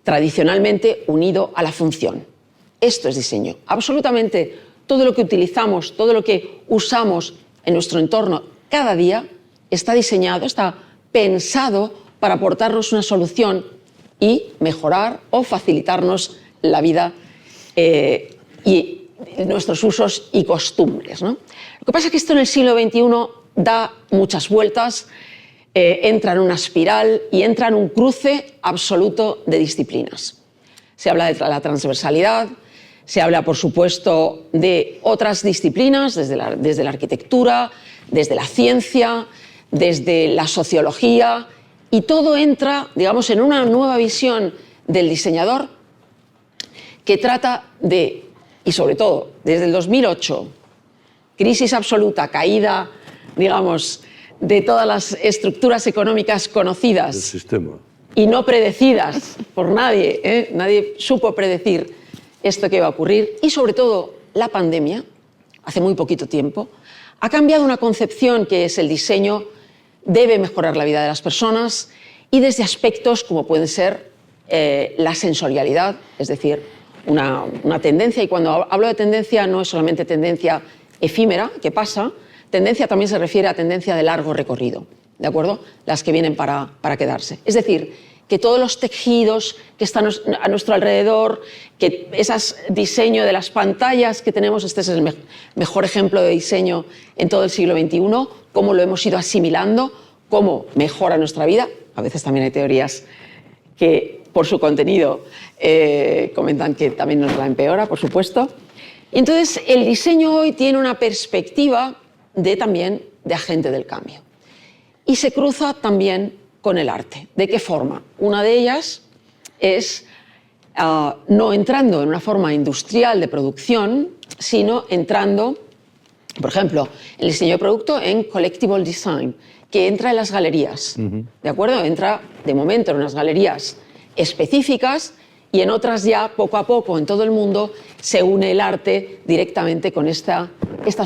tradicionalmente unido a la función. Esto es diseño. Absolutamente todo lo que utilizamos, todo lo que usamos en nuestro entorno cada día está diseñado, está pensado para aportarnos una solución y mejorar o facilitarnos la vida y nuestros usos y costumbres, ¿no? Lo que pasa es que esto en el siglo XXI da muchas vueltas, entra en una espiral y entra en un cruce absoluto de disciplinas. Se habla de la transversalidad, se habla, por supuesto, de otras disciplinas, desde la arquitectura, desde la ciencia, desde la sociología, y todo entra, digamos, en una nueva visión del diseñador que trata de, y sobre todo desde el 2008, crisis absoluta, caída, digamos, de todas las estructuras económicas conocidas El sistema. y no predecidas por nadie, ¿eh? Nadie supo predecir esto que iba a ocurrir, y sobre todo la pandemia, hace muy poquito tiempo, ha cambiado una concepción que es el diseño debe mejorar la vida de las personas y desde aspectos como pueden ser la sensorialidad, es decir, una tendencia, y cuando hablo de tendencia no es solamente tendencia efímera que pasa, tendencia también se refiere a tendencia de largo recorrido, ¿de acuerdo? Las que vienen para quedarse. Es decir, que todos los tejidos que están a nuestro alrededor, que ese diseño de las pantallas que tenemos, este es el mejor ejemplo de diseño en todo el siglo XXI, cómo lo hemos ido asimilando, cómo mejora nuestra vida. A veces también hay teorías que por su contenido comentan que también nos la empeora, por supuesto. Y entonces el diseño hoy tiene una perspectiva también de agente del cambio. Y se cruza también con el arte. ¿De qué forma? Una de ellas es no entrando en una forma industrial de producción, sino entrando, por ejemplo, en el diseño de producto en collectible design, que entra en las galerías, ¿de acuerdo? Entra de momento en unas galerías específicas y en otras ya poco a poco en todo el mundo se une el arte directamente con estas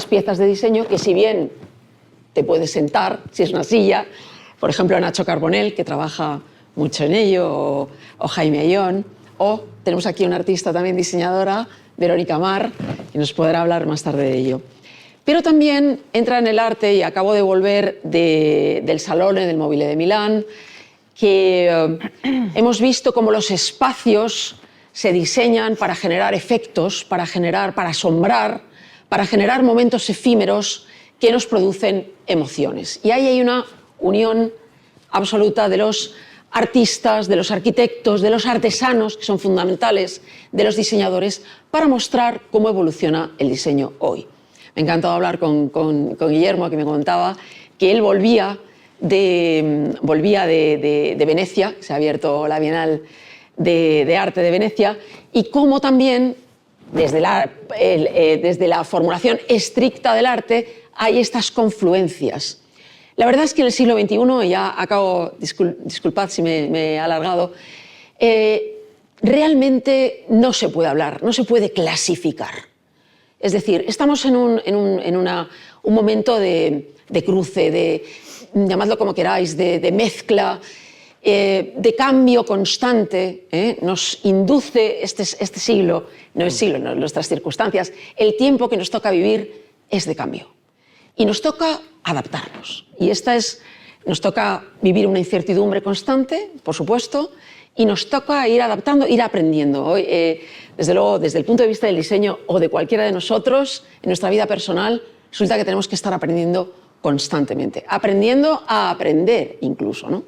piezas de diseño que, si bien te puedes sentar, si es una silla, por ejemplo Nacho Carbonell, que trabaja mucho en ello, o Jaime Ayón, o tenemos aquí una artista también diseñadora, Verónica Mar, que nos podrá hablar más tarde de ello. Pero también entra en el arte, y acabo de volver del Salone del Mobile de Milán, que hemos visto cómo los espacios se diseñan para generar efectos, para asombrar, para generar momentos efímeros que nos producen emociones. Y ahí hay una unión absoluta de los artistas, de los arquitectos, de los artesanos, que son fundamentales, de los diseñadores, para mostrar cómo evoluciona el diseño hoy. Me ha encantado hablar con Guillermo, que me comentaba que él volvía de Venecia, se ha abierto la Bienal de Arte de Venecia, y cómo también desde la formulación estricta del arte hay estas confluencias. La verdad es que en el siglo XXI, ya acabo, disculpad si me he alargado, realmente no se puede hablar, no se puede clasificar. Es decir, estamos en un momento de cruce, llamadlo como queráis, de mezcla, de cambio constante. Nos induce este siglo, no es siglo, no, nuestras circunstancias, el tiempo que nos toca vivir es de cambio. Y nos toca adaptarnos. Y nos toca vivir una incertidumbre constante, por supuesto, y nos toca ir adaptando, ir aprendiendo. Hoy, desde luego, desde el punto de vista del diseño o de cualquiera de nosotros, en nuestra vida personal, resulta que tenemos que estar aprendiendo constantemente, aprendiendo a aprender incluso, ¿no?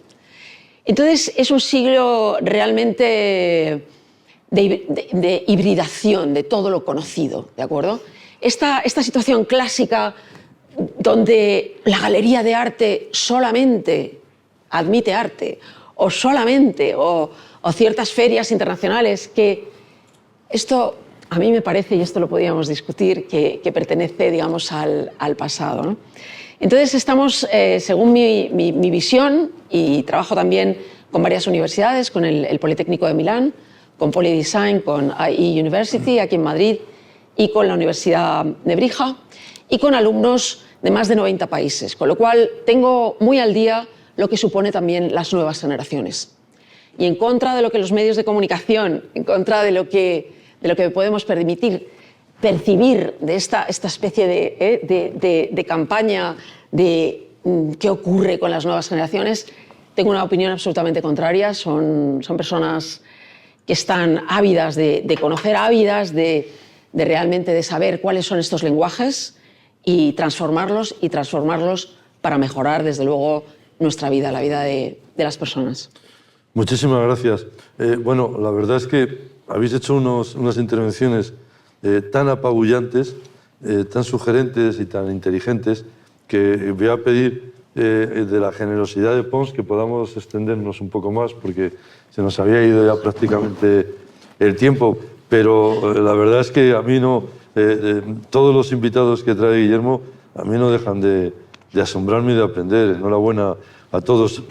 Entonces, es un siglo realmente de hibridación de todo lo conocido, ¿de acuerdo? Esta situación clásica donde la galería de arte solamente admite arte, o solamente, o ciertas ferias internacionales, que esto a mí me parece, y esto lo podríamos discutir, que pertenece, digamos, al pasado, ¿no? Entonces estamos, según mi visión, y trabajo también con varias universidades, con el Politécnico de Milán, con Polydesign, con IE University aquí en Madrid, y con la Universidad de Brija, y con alumnos de más de 90 países, con lo cual tengo muy al día lo que supone también las nuevas generaciones. Y en contra de lo que los medios de comunicación, en contra de lo que podemos percibir de esta especie de campaña de qué ocurre con las nuevas generaciones, tengo una opinión absolutamente contraria. Son personas que están ávidas de conocer, ávidas de realmente de saber cuáles son estos lenguajes y transformarlos para mejorar, desde luego, nuestra vida, la vida de las personas. Muchísimas gracias. Bueno, la verdad es que habéis hecho unas intervenciones tan apabullantes, tan sugerentes y tan inteligentes, que voy a pedir de la generosidad de Pons que podamos extendernos un poco más, porque se nos había ido ya prácticamente el tiempo, pero la verdad es que a mí todos los invitados que trae Guillermo a mí no dejan de asombrarme y de aprender. Enhorabuena a todos.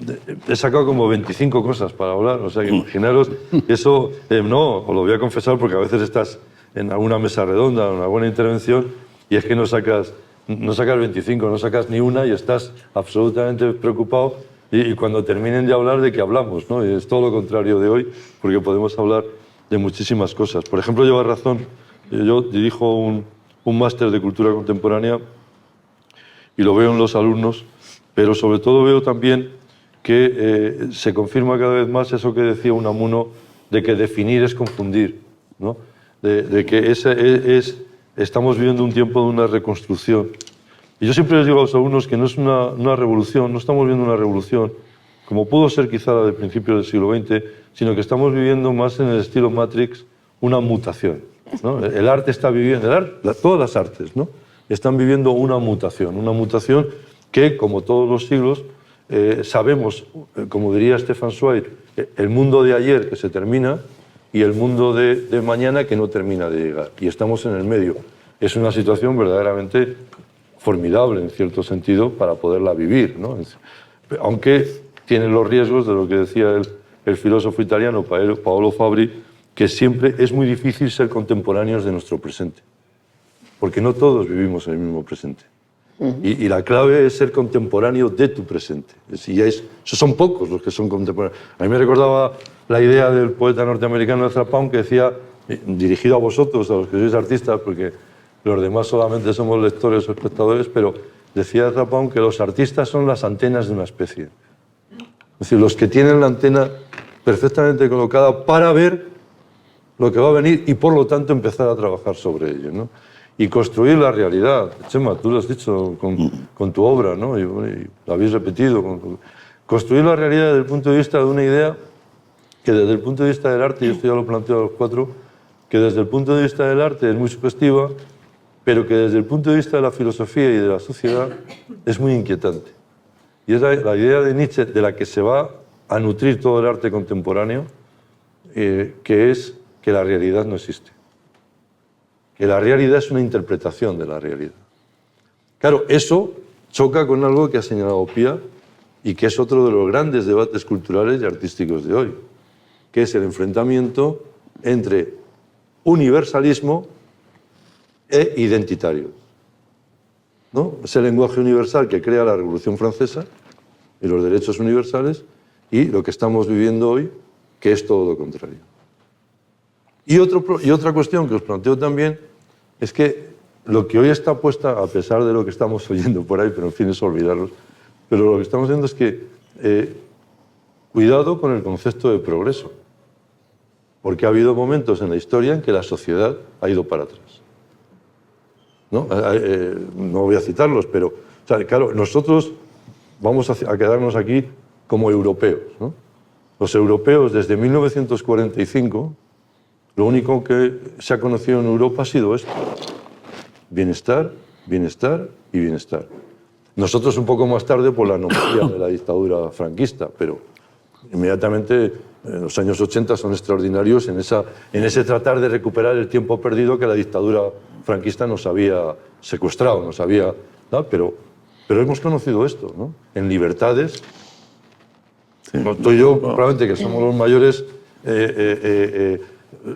He sacado como 25 cosas para hablar, o sea que imaginaros eso. No, os lo voy a confesar, porque a veces estás en alguna mesa redonda, en una buena intervención, y es que no sacas 25, no sacas ni una y estás absolutamente preocupado, y cuando terminen de hablar, ¿de qué hablamos? ¿No? Y es todo lo contrario de hoy, porque podemos hablar de muchísimas cosas. Por ejemplo, lleva razón, yo dirijo un máster de cultura contemporánea y lo veo en los alumnos, pero sobre todo veo también que se confirma cada vez más eso que decía Unamuno, de que definir es confundir, ¿no? De que estamos viviendo un tiempo de una reconstrucción. Y yo siempre les digo a los alumnos que no es una revolución, no estamos viviendo una revolución, como pudo ser quizá la del principio del siglo XX, sino que estamos viviendo más en el estilo Matrix una mutación, ¿no? El arte está viviendo, todas las artes, ¿no?, están viviendo una mutación que, como todos los siglos, sabemos, como diría Stefan Zweig, el mundo de ayer que se termina y el mundo de mañana que no termina de llegar. Y estamos en el medio. Es una situación verdaderamente formidable, en cierto sentido, para poderla vivir, ¿no? Aunque tiene los riesgos de lo que decía el filósofo italiano Paolo Fabri, que siempre es muy difícil ser contemporáneos de nuestro presente, porque no todos vivimos en el mismo presente. Y la clave es ser contemporáneo de tu presente. Son pocos los que son contemporáneos. A mí me recordaba la idea del poeta norteamericano Ezra Pound, que decía, dirigido a vosotros, a los que sois artistas, porque los demás solamente somos lectores o espectadores, pero decía Ezra Pound que los artistas son las antenas de una especie. Es decir, los que tienen la antena perfectamente colocada para ver lo que va a venir y por lo tanto empezar a trabajar sobre ello, ¿no? Y construir la realidad. Chema, tú lo has dicho con tu obra, ¿no? Y lo habéis repetido. Construir la realidad desde el punto de vista de una idea que desde el punto de vista del arte, y esto ya lo planteo a los cuatro, que desde el punto de vista del arte es muy sugestiva, pero que desde el punto de vista de la filosofía y de la sociedad es muy inquietante. Y es la idea de Nietzsche de la que se va a nutrir todo el arte contemporáneo, que es que la realidad no existe. Que la realidad es una interpretación de la realidad. Claro, eso choca con algo que ha señalado Pía y que es otro de los grandes debates culturales y artísticos de hoy, que es el enfrentamiento entre universalismo e identitario, ¿no? Ese lenguaje universal que crea la Revolución Francesa y los derechos universales y lo que estamos viviendo hoy, que es todo lo contrario. Y otra cuestión que os planteo también es que lo que hoy está puesta, a pesar de lo que estamos oyendo por ahí, pero en fin, es olvidarlos, pero lo que estamos viendo es que cuidado con el concepto de progreso, porque ha habido momentos en la historia en que la sociedad ha ido para atrás. No voy a citarlos, pero o sea, claro, nosotros vamos a quedarnos aquí como europeos, ¿no? Los europeos desde 1945, lo único que se ha conocido en Europa ha sido esto: bienestar, bienestar y bienestar. Nosotros un poco más tarde por la anomalía de la dictadura franquista, pero inmediatamente los años 80 son extraordinarios en ese tratar de recuperar el tiempo perdido que la dictadura franquista nos había secuestrado, nos había, ¿no? Pero hemos conocido esto, ¿no? En libertades. Sí. Tú y yo, probablemente que somos los mayores,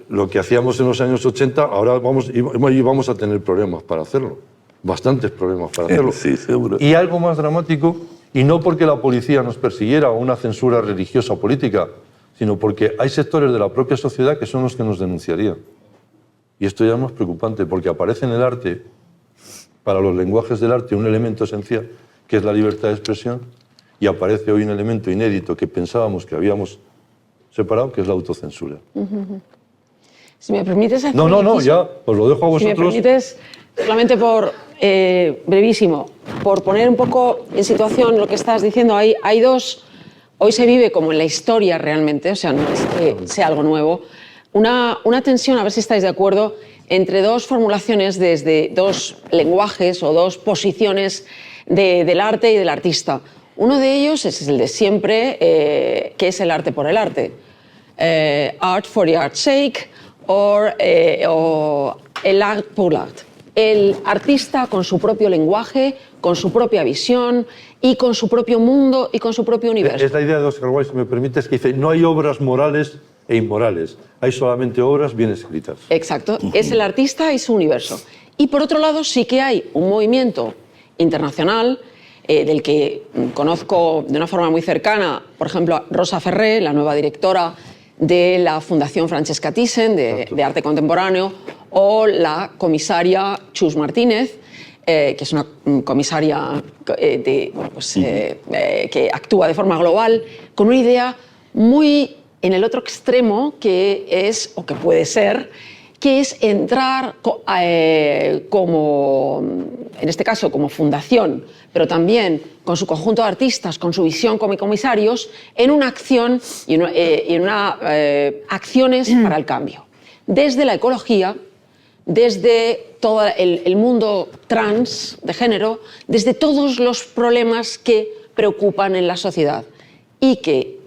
lo que hacíamos en los años 80, ahora vamos a tener problemas para hacerlo. Bastantes problemas para hacerlo. Sí, seguro. Y algo más dramático, y no porque la policía nos persiguiera o una censura religiosa o política, sino porque hay sectores de la propia sociedad que son los que nos denunciarían. Y esto ya es más preocupante, porque aparece en el arte, para los lenguajes del arte, un elemento esencial, que es la libertad de expresión, y aparece hoy un elemento inédito que pensábamos que habíamos separado, que es la autocensura. Si me permites hacer No, ya, os lo dejo a vosotros. Si me permites, solamente por brevísimo, por poner un poco en situación lo que estás diciendo, hay dos. Hoy se vive como en la historia realmente, o sea, no es que sea algo nuevo, una tensión, a ver si estáis de acuerdo, entre dos formulaciones desde dos lenguajes o dos posiciones del arte y del artista. Uno de ellos es el de siempre, que es el arte por el arte. Art for the art's sake, o el art pour l'art. El artista con su propio lenguaje, con su propia visión y con su propio mundo y con su propio universo. Es la idea de Oscar Wilde, si me permites, que dice: no hay obras morales e inmorales, hay solamente obras bien escritas. Exacto, es el artista y su universo. Y por otro lado sí que hay un movimiento internacional del que conozco de una forma muy cercana, por ejemplo, a Rosa Ferré, la nueva directora de la Fundación Francesca Thyssen de Arte Contemporáneo, o la comisaria Chus Martínez, que es una comisaria que actúa de forma global, con una idea muy en el otro extremo, que es, o que puede ser, que es entrar como, en este caso, como fundación, pero también con su conjunto de artistas, con su visión como comisarios, en una acción y en acciones para el cambio. Desde la ecología, desde todo el mundo trans, de género, desde todos los problemas que preocupan en la sociedad. Y que,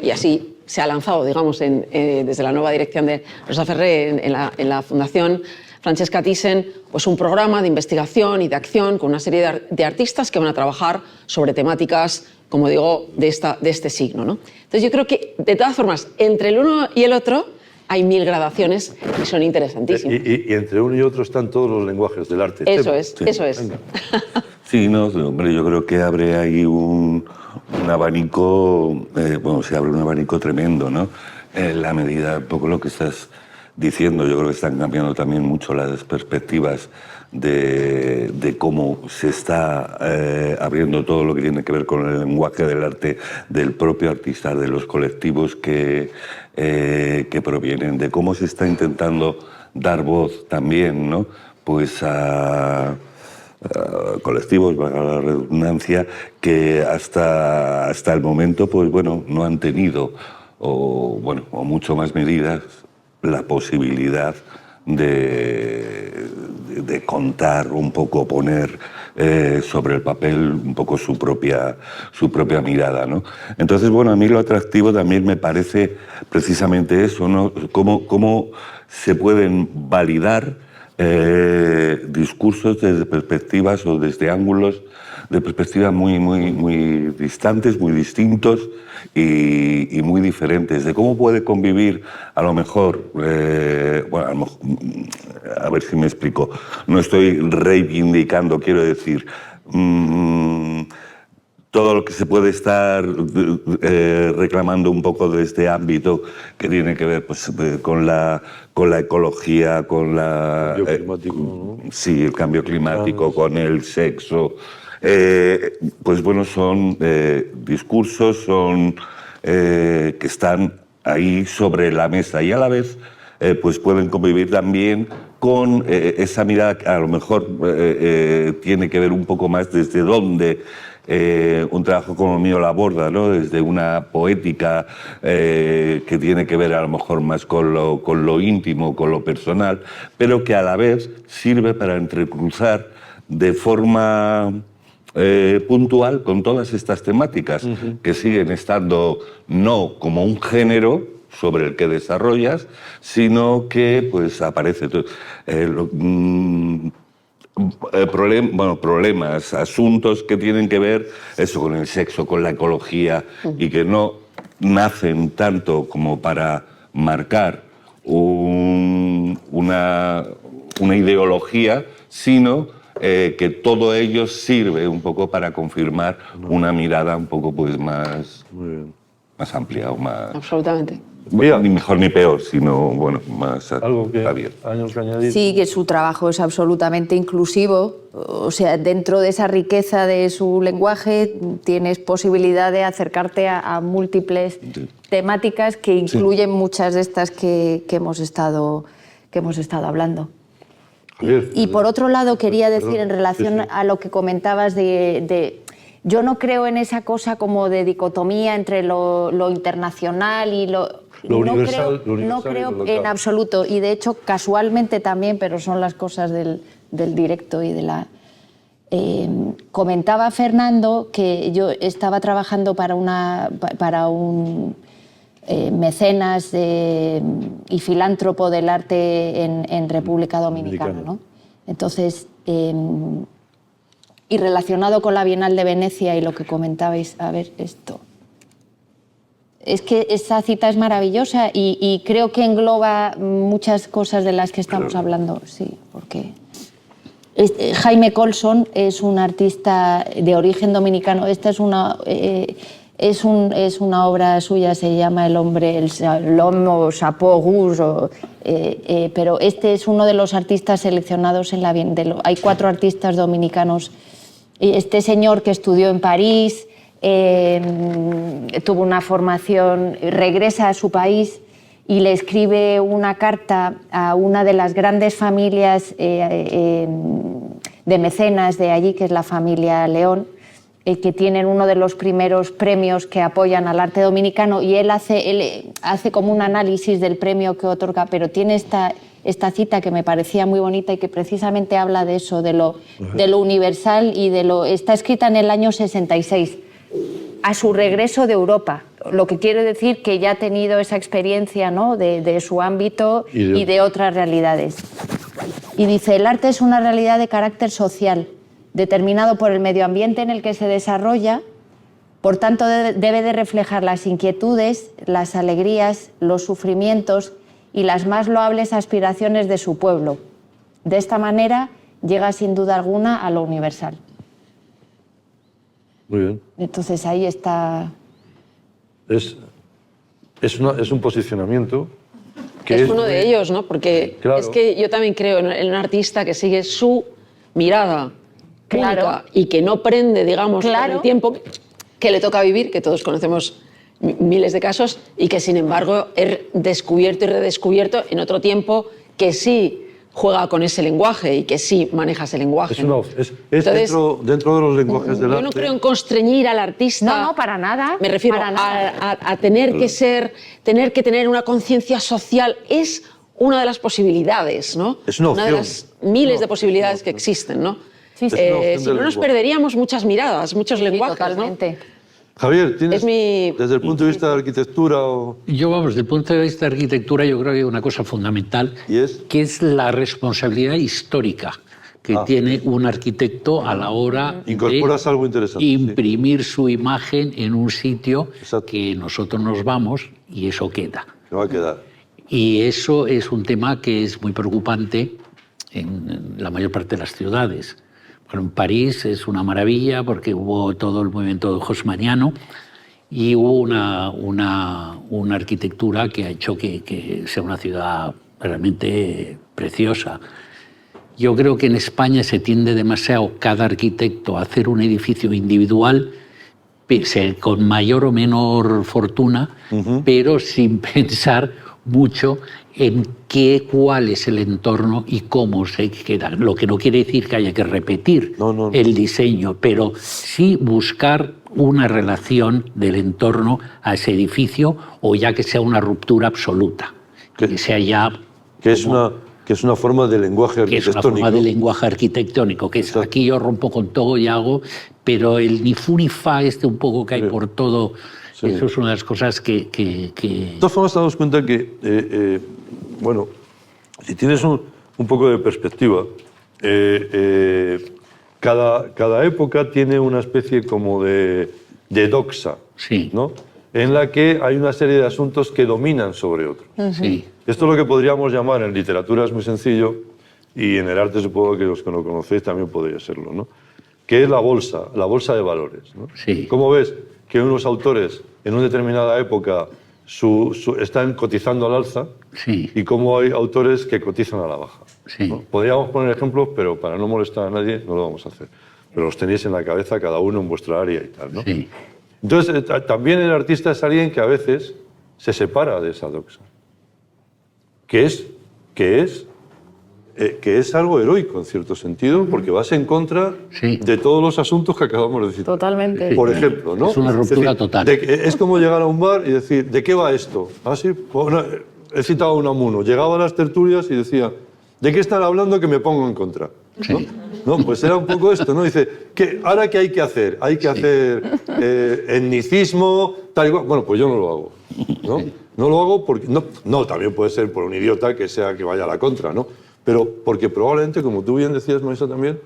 y así se ha lanzado, digamos, desde la nueva dirección de Rosa Ferré en la Fundación Francesca Thyssen, pues un programa de investigación y de acción con una serie de artistas que van a trabajar sobre temáticas, como digo, de este signo, ¿no? Entonces yo creo que, de todas formas, entre el uno y el otro hay 1000 gradaciones que son interesantísimas. Y entre uno y otro están todos los lenguajes del arte. Eso es, sí. Eso es. Sí, no, hombre, yo creo que abre ahí un abanico, se abre un abanico tremendo, ¿no? En la medida, un poco lo que estás diciendo, yo creo que están cambiando también mucho las perspectivas de cómo se está abriendo todo lo que tiene que ver con el lenguaje del arte del propio artista, de los colectivos que provienen, de cómo se está intentando dar voz también, ¿no? Pues a colectivos, valga la redundancia, que hasta el momento, pues bueno, no han tenido, o mucho más medidas, la posibilidad de contar un poco, poner sobre el papel un poco su propia mirada, ¿no? Entonces, bueno, a mí lo atractivo también me parece precisamente eso, ¿no? Cómo se pueden validar discursos desde perspectivas o desde ángulos de perspectiva muy distantes, muy distintos y muy diferentes, de cómo puede convivir a lo mejor, a ver si me explico, no estoy reivindicando, quiero decir, todo lo que se puede estar reclamando un poco de este ámbito que tiene que ver pues, con la ecología, con la... El cambio climático, ¿no? Sí, el cambio climático, con el sexo. Pues bueno, son discursos, son que están ahí sobre la mesa y a la vez pues pueden convivir también con esa mirada que a lo mejor tiene que ver un poco más desde dónde un trabajo como el mío la aborda, ¿no? Desde una poética que tiene que ver a lo mejor más con lo íntimo, con lo personal, pero que a la vez sirve para entrecruzar de forma puntual con todas estas temáticas que siguen estando no como un género sobre el que desarrollas, sino que pues aparece problemas, asuntos que tienen que ver eso con el sexo, con la ecología y que no nacen tanto como para marcar una ideología, sino que todo ello sirve un poco para confirmar una mirada un poco pues más amplia o más... Absolutamente. Ni mejor ni peor, sino bueno, más Algo que abierto. años que añadir. Sí, que su trabajo es absolutamente inclusivo, o sea, dentro de esa riqueza de su lenguaje tienes posibilidad de acercarte a múltiples temáticas que incluyen muchas de estas que hemos estado hablando. Javier, Y por otro lado quería decir perdón, en relación a lo que comentabas yo no creo en esa cosa como de dicotomía entre lo internacional y lo universal, no y creo lo local. en absoluto, y de hecho casualmente también, pero son las cosas del directo y de la... comentaba Fernando que yo estaba trabajando para un mecenas y filántropo del arte en República Dominicana, ¿no? Entonces, y relacionado con la Bienal de Venecia y lo que comentabais, a ver esto. Es que esa cita es maravillosa y creo que engloba muchas cosas de las que estamos hablando, sí, porque Jaime Colson es un artista de origen dominicano. Esta es una obra suya, se llama El hombre, el homo sapó gus, pero este es uno de los artistas seleccionados en la Bienal. Hay 4 artistas dominicanos. Este señor que estudió en París, tuvo una formación, regresa a su país y le escribe una carta a una de las grandes familias de mecenas de allí, que es la familia León, que tienen uno de los primeros premios que apoyan al arte dominicano, y él hace como un análisis del premio que otorga, pero tiene esta cita que me parecía muy bonita y que precisamente habla de eso, de lo universal y está escrita en el año 66, a su regreso de Europa, lo que quiere decir que ya ha tenido esa experiencia, ¿no?, de su ámbito y de otras realidades. Y dice, el arte es una realidad de carácter social, determinado por el medio ambiente en el que se desarrolla, por tanto debe de reflejar las inquietudes, las alegrías, los sufrimientos y las más loables aspiraciones de su pueblo. De esta manera llega sin duda alguna a lo universal. Muy bien. Entonces ahí está... Es un posicionamiento es uno de ellos, ¿no? Porque claro. es que yo también creo en un artista que sigue su mirada Claro. única y que no prende, digamos, con Claro. el tiempo que le toca vivir, que todos conocemos miles de casos, y que sin embargo es descubierto y redescubierto en otro tiempo que sí juega con ese lenguaje y que sí maneja ese lenguaje. Es Entonces, dentro de los lenguajes del yo arte. no creo en constreñir al artista. No, para nada. Me refiero para nada. a tener que ser, tener que tener una conciencia social. Es una de las posibilidades, ¿no? Es una de opción. las miles de posibilidades que existen, ¿no? Sí, sí. Es una opción Si del no nos lenguaje. perderíamos muchas miradas, muchos lenguajes, ¿no? Totalmente. Javier, ¿tienes, Es mi- desde el punto de vista de arquitectura o...? Yo, vamos, desde el punto de vista de arquitectura, yo creo que hay una cosa fundamental, ¿Y es? que es la responsabilidad histórica que tiene un arquitecto a la hora Incorporas de algo interesante, sí. imprimir su imagen en un sitio Exacto. que nosotros nos vamos y eso queda. Se va a quedar. Y eso es un tema que es muy preocupante en la mayor parte de las ciudades. Bueno, en París es una maravilla porque hubo todo el movimiento haussmanniano y hubo una arquitectura que ha hecho que sea una ciudad realmente preciosa. Yo creo que en España se tiende demasiado cada arquitecto a hacer un edificio individual con mayor o menor fortuna, pero sin pensar mucho en cuál es el entorno y cómo se queda. Lo que no quiere decir que haya que repetir No. el diseño, pero sí buscar una relación del entorno a ese edificio, o ya que sea una ruptura absoluta, que sea ya Que es una forma de lenguaje que es una arquitectónico. forma de lenguaje arquitectónico, que es Exacto. aquí yo rompo con todo y hago, pero el ni fu ni fa un poco que hay Sí. por todo, Sí. eso es una de las cosas que De todas formas, te das cuenta que, bueno, si tienes un poco de perspectiva, cada época tiene una especie como de doxa, Sí. ¿no? En la que hay una serie de asuntos que dominan sobre otros. sí, Esto es lo que podríamos llamar, en literatura es muy sencillo, y en el arte supongo que los que lo conocéis también podría serlo, ¿no? Que es la bolsa de valores, ¿no? Sí. ¿Cómo ves que unos autores en una determinada época están cotizando al alza sí, y cómo hay autores que cotizan a la baja? sí. ¿no? Podríamos poner ejemplos, pero para no molestar a nadie no lo vamos a hacer. Pero los tenéis en la cabeza cada uno en vuestra área y tal, ¿no? sí. Entonces, también el artista es alguien que a veces se separa de esa doxa, que es algo heroico en cierto sentido, porque vas en contra Sí. de todos los asuntos que acabamos de decir. Totalmente. Por ejemplo, ¿no? Es una ruptura total. Es como llegar a un bar y decir, ¿de qué va esto? Ah, sí, bueno, he citado a Unamuno. Llegaba a las tertulias y decía, ¿de qué están hablando que me pongo en contra? ¿No? Sí. No, pues era un poco esto, ¿no? Dice, ¿ahora qué hay que hacer? Hay que hacer etnicismo, tal y cual. Bueno, pues yo no lo hago, ¿no? No lo hago porque... No, también puede ser por un idiota que vaya a la contra, ¿no? Pero porque probablemente, como tú bien decías, Marisa, también,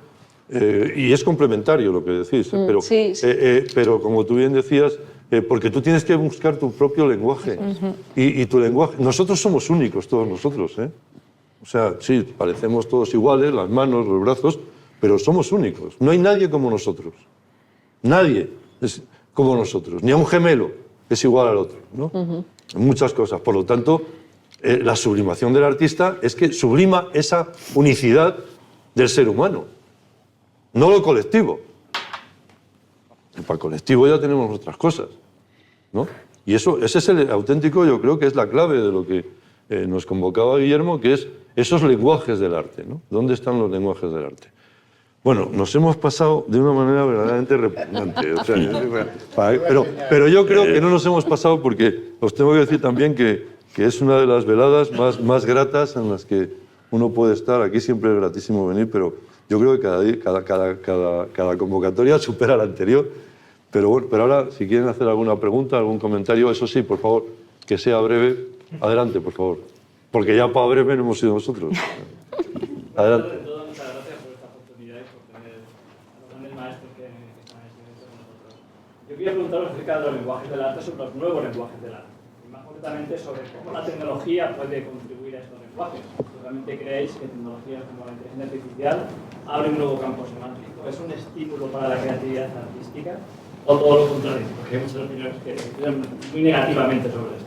y es complementario lo que decís, pero, sí, sí. pero como tú bien decías, porque tú tienes que buscar tu propio lenguaje. Y tu lenguaje... Nosotros somos únicos, todos nosotros, ¿eh? O sea, sí, parecemos todos iguales, las manos, los brazos, pero somos únicos. No hay nadie como nosotros. Nadie es como nosotros. Ni a un gemelo es igual al otro, ¿no? En muchas cosas. Por lo tanto, la sublimación del artista es que sublima esa unicidad del ser humano, no lo colectivo. Y para el colectivo ya tenemos otras cosas, ¿no? Y ese es el auténtico, yo creo que es la clave de lo que nos convocaba Guillermo, que es esos lenguajes del arte, ¿no? ¿Dónde están los lenguajes del arte? Bueno, nos hemos pasado de una manera verdaderamente repugnante. O sea, pero yo creo que no nos hemos pasado porque os tengo que decir también que es una de las veladas más gratas en las que uno puede estar. Aquí siempre es gratísimo venir, pero yo creo que cada convocatoria supera la anterior. Pero bueno, pero ahora, si quieren hacer alguna pregunta, algún comentario, eso sí, por favor, que sea breve. Adelante, por favor. Porque ya para breve no hemos sido nosotros. Adelante. Muchas gracias por esta oportunidad y por tener a los grandes maestros que están en este evento con nosotros. Yo quería preguntaros acerca de los lenguajes del arte, sobre los nuevos lenguajes del arte, y más concretamente sobre cómo la tecnología puede contribuir a estos lenguajes. ¿Realmente creéis que tecnologías como la inteligencia artificial abren un nuevo campo semántico? ¿Es un estímulo para la creatividad artística? ¿O todo lo contrario? Porque hay muchas opiniones que dicen muy negativamente sobre esto.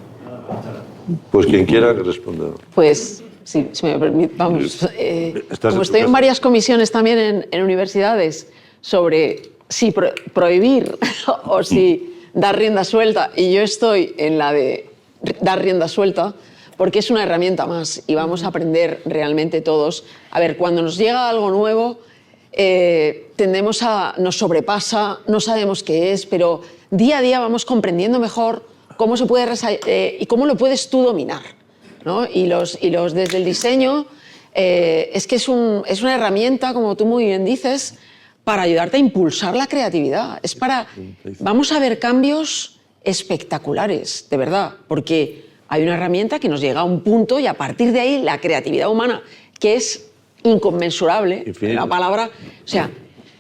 Pues quien quiera que responda. Pues, sí, si me permite, vamos. Estás Como en tu estoy en casa. varias comisiones también en universidades sobre si prohibir o si dar rienda suelta, y yo estoy en la de dar rienda suelta, porque es una herramienta más y vamos a aprender realmente todos. A ver, cuando nos llega algo nuevo, nos sobrepasa, no sabemos qué es, pero día a día vamos comprendiendo mejor cómo se puede y cómo lo puedes tú dominar, ¿no? Y desde el diseño es que es una herramienta, como tú muy bien dices, para ayudarte a impulsar la creatividad. Vamos a ver cambios espectaculares, de verdad, porque hay una herramienta que nos llega a un punto y a partir de ahí la creatividad humana, que es inconmensurable, Infinito. la palabra, o sea,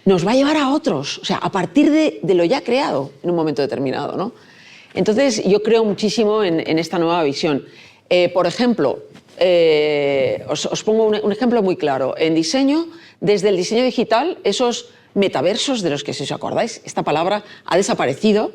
nos va a llevar a otros, o sea, a partir de lo ya creado en un momento determinado, ¿no? Entonces, yo creo muchísimo en esta nueva visión. Por ejemplo, os pongo un ejemplo muy claro. En diseño, desde el diseño digital, esos metaversos de los que, si os acordáis, esta palabra ha desaparecido,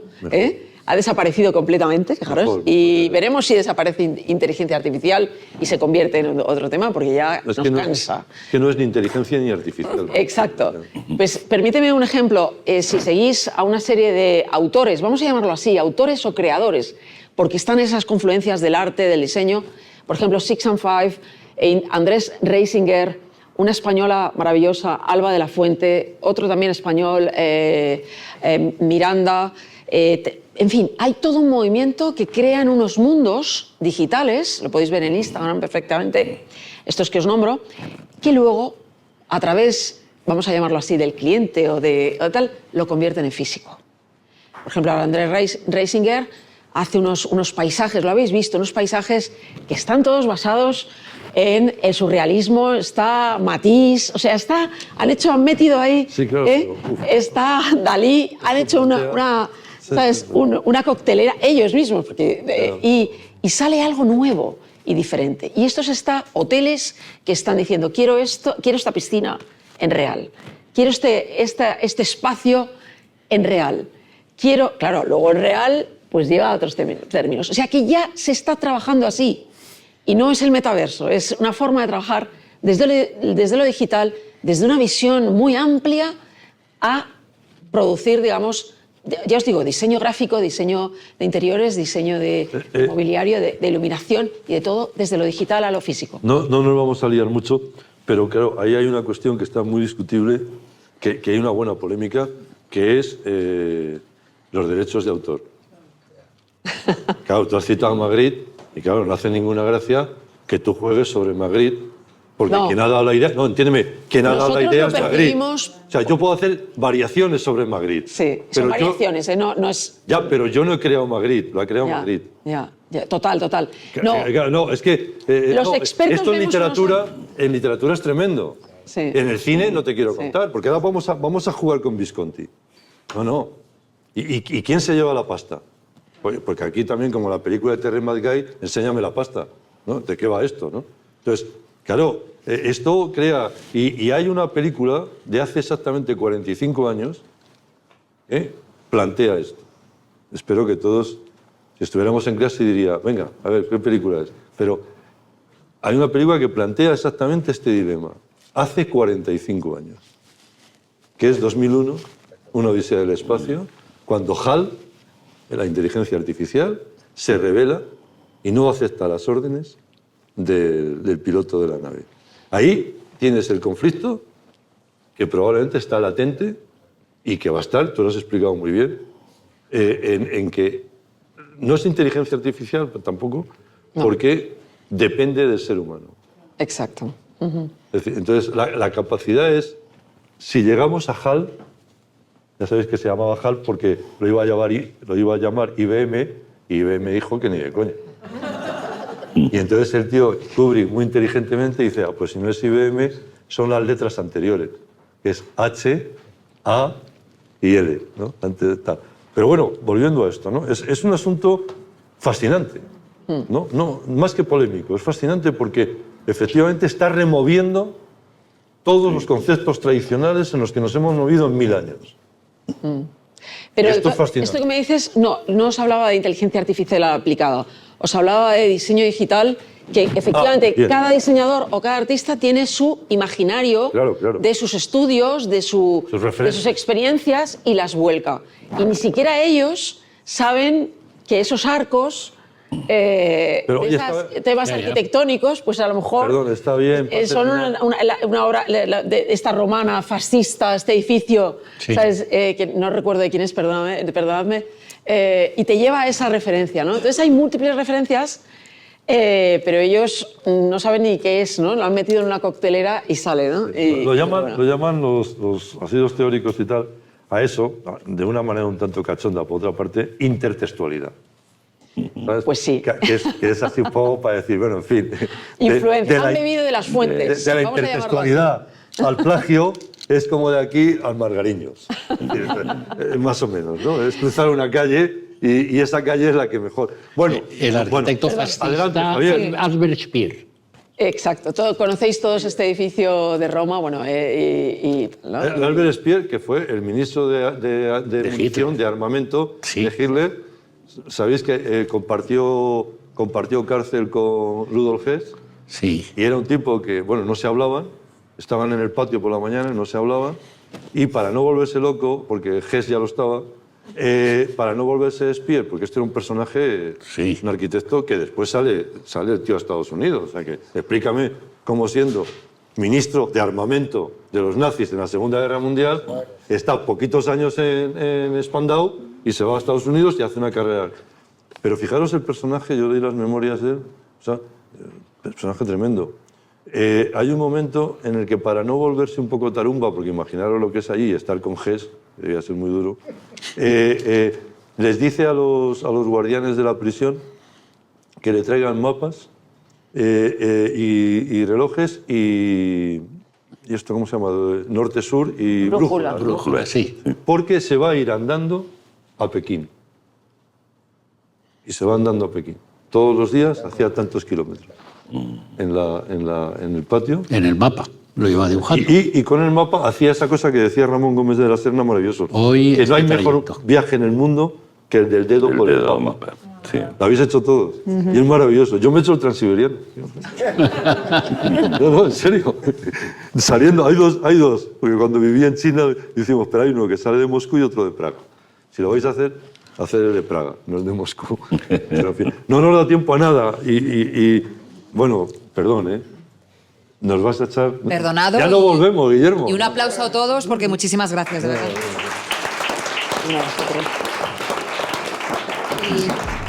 ha desaparecido completamente, fijaros, Mejor. y veremos si desaparece inteligencia artificial y se convierte en otro tema, porque ya nos cansa. Es que no es ni inteligencia ni artificial. Exacto. Pues permíteme un ejemplo. Si seguís a una serie de autores, vamos a llamarlo así, autores o creadores, porque están esas confluencias del arte, del diseño. Por ejemplo, Six and Five, Andrés Reisinger, una española maravillosa, Alba de la Fuente, otro también español, Miranda. En fin, hay todo un movimiento que crean unos mundos digitales, lo podéis ver en Instagram perfectamente, estos que os nombro, que luego, a través, vamos a llamarlo así, del cliente o tal, lo convierten en físico. Por ejemplo, Andrés Reisinger hace unos paisajes, lo habéis visto, unos paisajes que están todos basados en el surrealismo, está Matisse, o sea, han metido ahí, Sí, claro, está Dalí, han hecho una coctelera ellos mismos, y sale algo nuevo y diferente. Y hoteles que están diciendo, quiero esta piscina en real, quiero este espacio en real, claro, luego en real pues lleva a otros términos. O sea que ya se está trabajando así. Y no es el metaverso, es una forma de trabajar desde lo digital, desde una visión muy amplia a producir, digamos, ya os digo, diseño gráfico, diseño de interiores, diseño de mobiliario, de iluminación y de todo, desde lo digital a lo físico. No nos vamos a liar mucho, pero claro, ahí hay una cuestión que está muy discutible, que hay una buena polémica, que es los derechos de autor. Claro, tú has citado a Magritte, y claro, no hace ninguna gracia que tú juegues sobre Magritte, porque No. quien ha dado la idea, no, entiéndeme, quien ha dado la Nosotros idea lo es Magritte. percibimos- O sea, yo puedo hacer variaciones sobre Magritte. Sí, pero son variaciones, no es... Ya, pero yo no he creado Magritte, lo ha creado Ya, Magritte. ya, total. No, No, es que Los no, expertos esto vemos en literatura es tremendo. Sí. En el cine no te quiero Sí. contar, porque ahora vamos a jugar con Visconti. No. ¿Y quién se lleva la pasta? Porque aquí también, como la película de Terry McGuire, enséñame la pasta, ¿no? ¿De qué va esto, no? Entonces, claro, esto crea... Y hay una película de hace exactamente 45 años plantea esto. Espero que todos, si estuviéramos en clase, diría, venga, a ver, ¿qué película es? Pero hay una película que plantea exactamente este dilema. Hace 45 años, que es 2001, una odisea del espacio, cuando HAL, la inteligencia artificial, se rebela y no acepta las órdenes del piloto de la nave. Ahí tienes el conflicto que probablemente está latente y que va a estar, tú lo has explicado muy bien, en que no es inteligencia artificial pero tampoco, No. porque depende del ser humano. exacto. Es decir, entonces, la capacidad es, si llegamos a HAL, ya sabéis que se llamaba HAL porque lo iba a llamar IBM, y IBM dijo que ni de coña. Y entonces el tío Kubrick, muy inteligentemente, dice, pues si no es IBM, son las letras anteriores, que es H, A y L, ¿no? Tal. Pero bueno, volviendo a esto, ¿no? Es un asunto fascinante, ¿no? No, más que polémico, es fascinante porque efectivamente está removiendo todos los conceptos tradicionales en los que nos hemos movido en 1000 años. Pero Esto es fascinante. esto que me dices, no os hablaba de inteligencia artificial aplicada, os hablaba de diseño digital, que efectivamente bien. cada diseñador o cada artista tiene su imaginario Claro, claro. de sus estudios, de sus referencias. experiencias y las vuelca. Y ni siquiera ellos saben que esos arcos, Pero, oye, esos está- temas Ya, ya. arquitectónicos, pues a lo mejor Perdón, está bien, son una obra de esta romana fascista, este edificio, Sí. ¿sabes? Que no recuerdo de quién es, perdonadme, y te lleva a esa referencia, ¿no? Entonces hay múltiples referencias, pero ellos no saben ni qué es, ¿no? Lo han metido en una coctelera y sale, ¿no? Y, Lo llaman, bueno. lo llaman los así los teóricos y tal, a eso, de una manera un tanto cachonda, por otra parte, intertextualidad. ¿Sabes? Pues sí. Que es así un poco para decir, bueno, en fin. Influencia. Han bebido de las fuentes. De la Vamos a llamarlo intertextualidad al plagio es como de aquí al Margariños. Más o menos, ¿no? Es cruzar una calle y esa calle es la que mejor. Bueno, El arquitecto bueno, fascista adelante, Javier. Albert Speer. Exacto. Conocéis todos este edificio de Roma, bueno, ¿no? Albert Speer, que fue el ministro de munición, Hitler. de armamento Sí. de Hitler, ¿sabéis que compartió cárcel con Rudolf Hess? Sí. Y era un tipo que, bueno, no se hablaban, estaban en el patio por la mañana, no se hablaban, y para no volverse loco, porque Hess ya lo estaba, para no volverse Speer, porque este era un personaje, Sí. un arquitecto que después sale el tío a Estados Unidos. O sea que explícame cómo siendo ministro de armamento de los nazis en la Segunda Guerra Mundial, está poquitos años en Spandau y se va a Estados Unidos y hace una carrera. Pero fijaros el personaje, yo leí las memorias de él, o sea, personaje tremendo. Hay un momento en el que para no volverse un poco tarumba, porque imaginaros lo que es allí, estar con Hess, debía ser muy duro, les dice a los guardianes de la prisión que le traigan mapas y relojes y esto, ¿cómo se llama? Norte-sur y Brújula. brújulas, ¿no? Brújula, sí. Porque se va a ir andando a Pekín. Y se va andando a Pekín. Todos los días hacía tantos kilómetros en el patio. En el mapa. Lo iba dibujando. Y con el mapa hacía esa cosa que decía Ramón Gómez de la Serna, maravilloso. Hoy que no hay este mejor trayecto. viaje en el mundo que el del dedo por el dedo, mapa. sí. Lo habéis hecho todos. Y es maravilloso. Yo me he hecho el transiberiano. No, en serio. Saliendo, hay dos. Porque cuando vivía en China decimos, pero hay uno que sale de Moscú y otro de Praga. Si lo vais a hacer el de Praga, no el de Moscú. Pero, en fin, no nos da tiempo a nada. Y bueno, perdón, ¿eh? Nos vas a echar... Perdonado. Ya no volvemos, Guillermo. Y un aplauso a todos porque muchísimas gracias, de verdad. No, nosotros. Y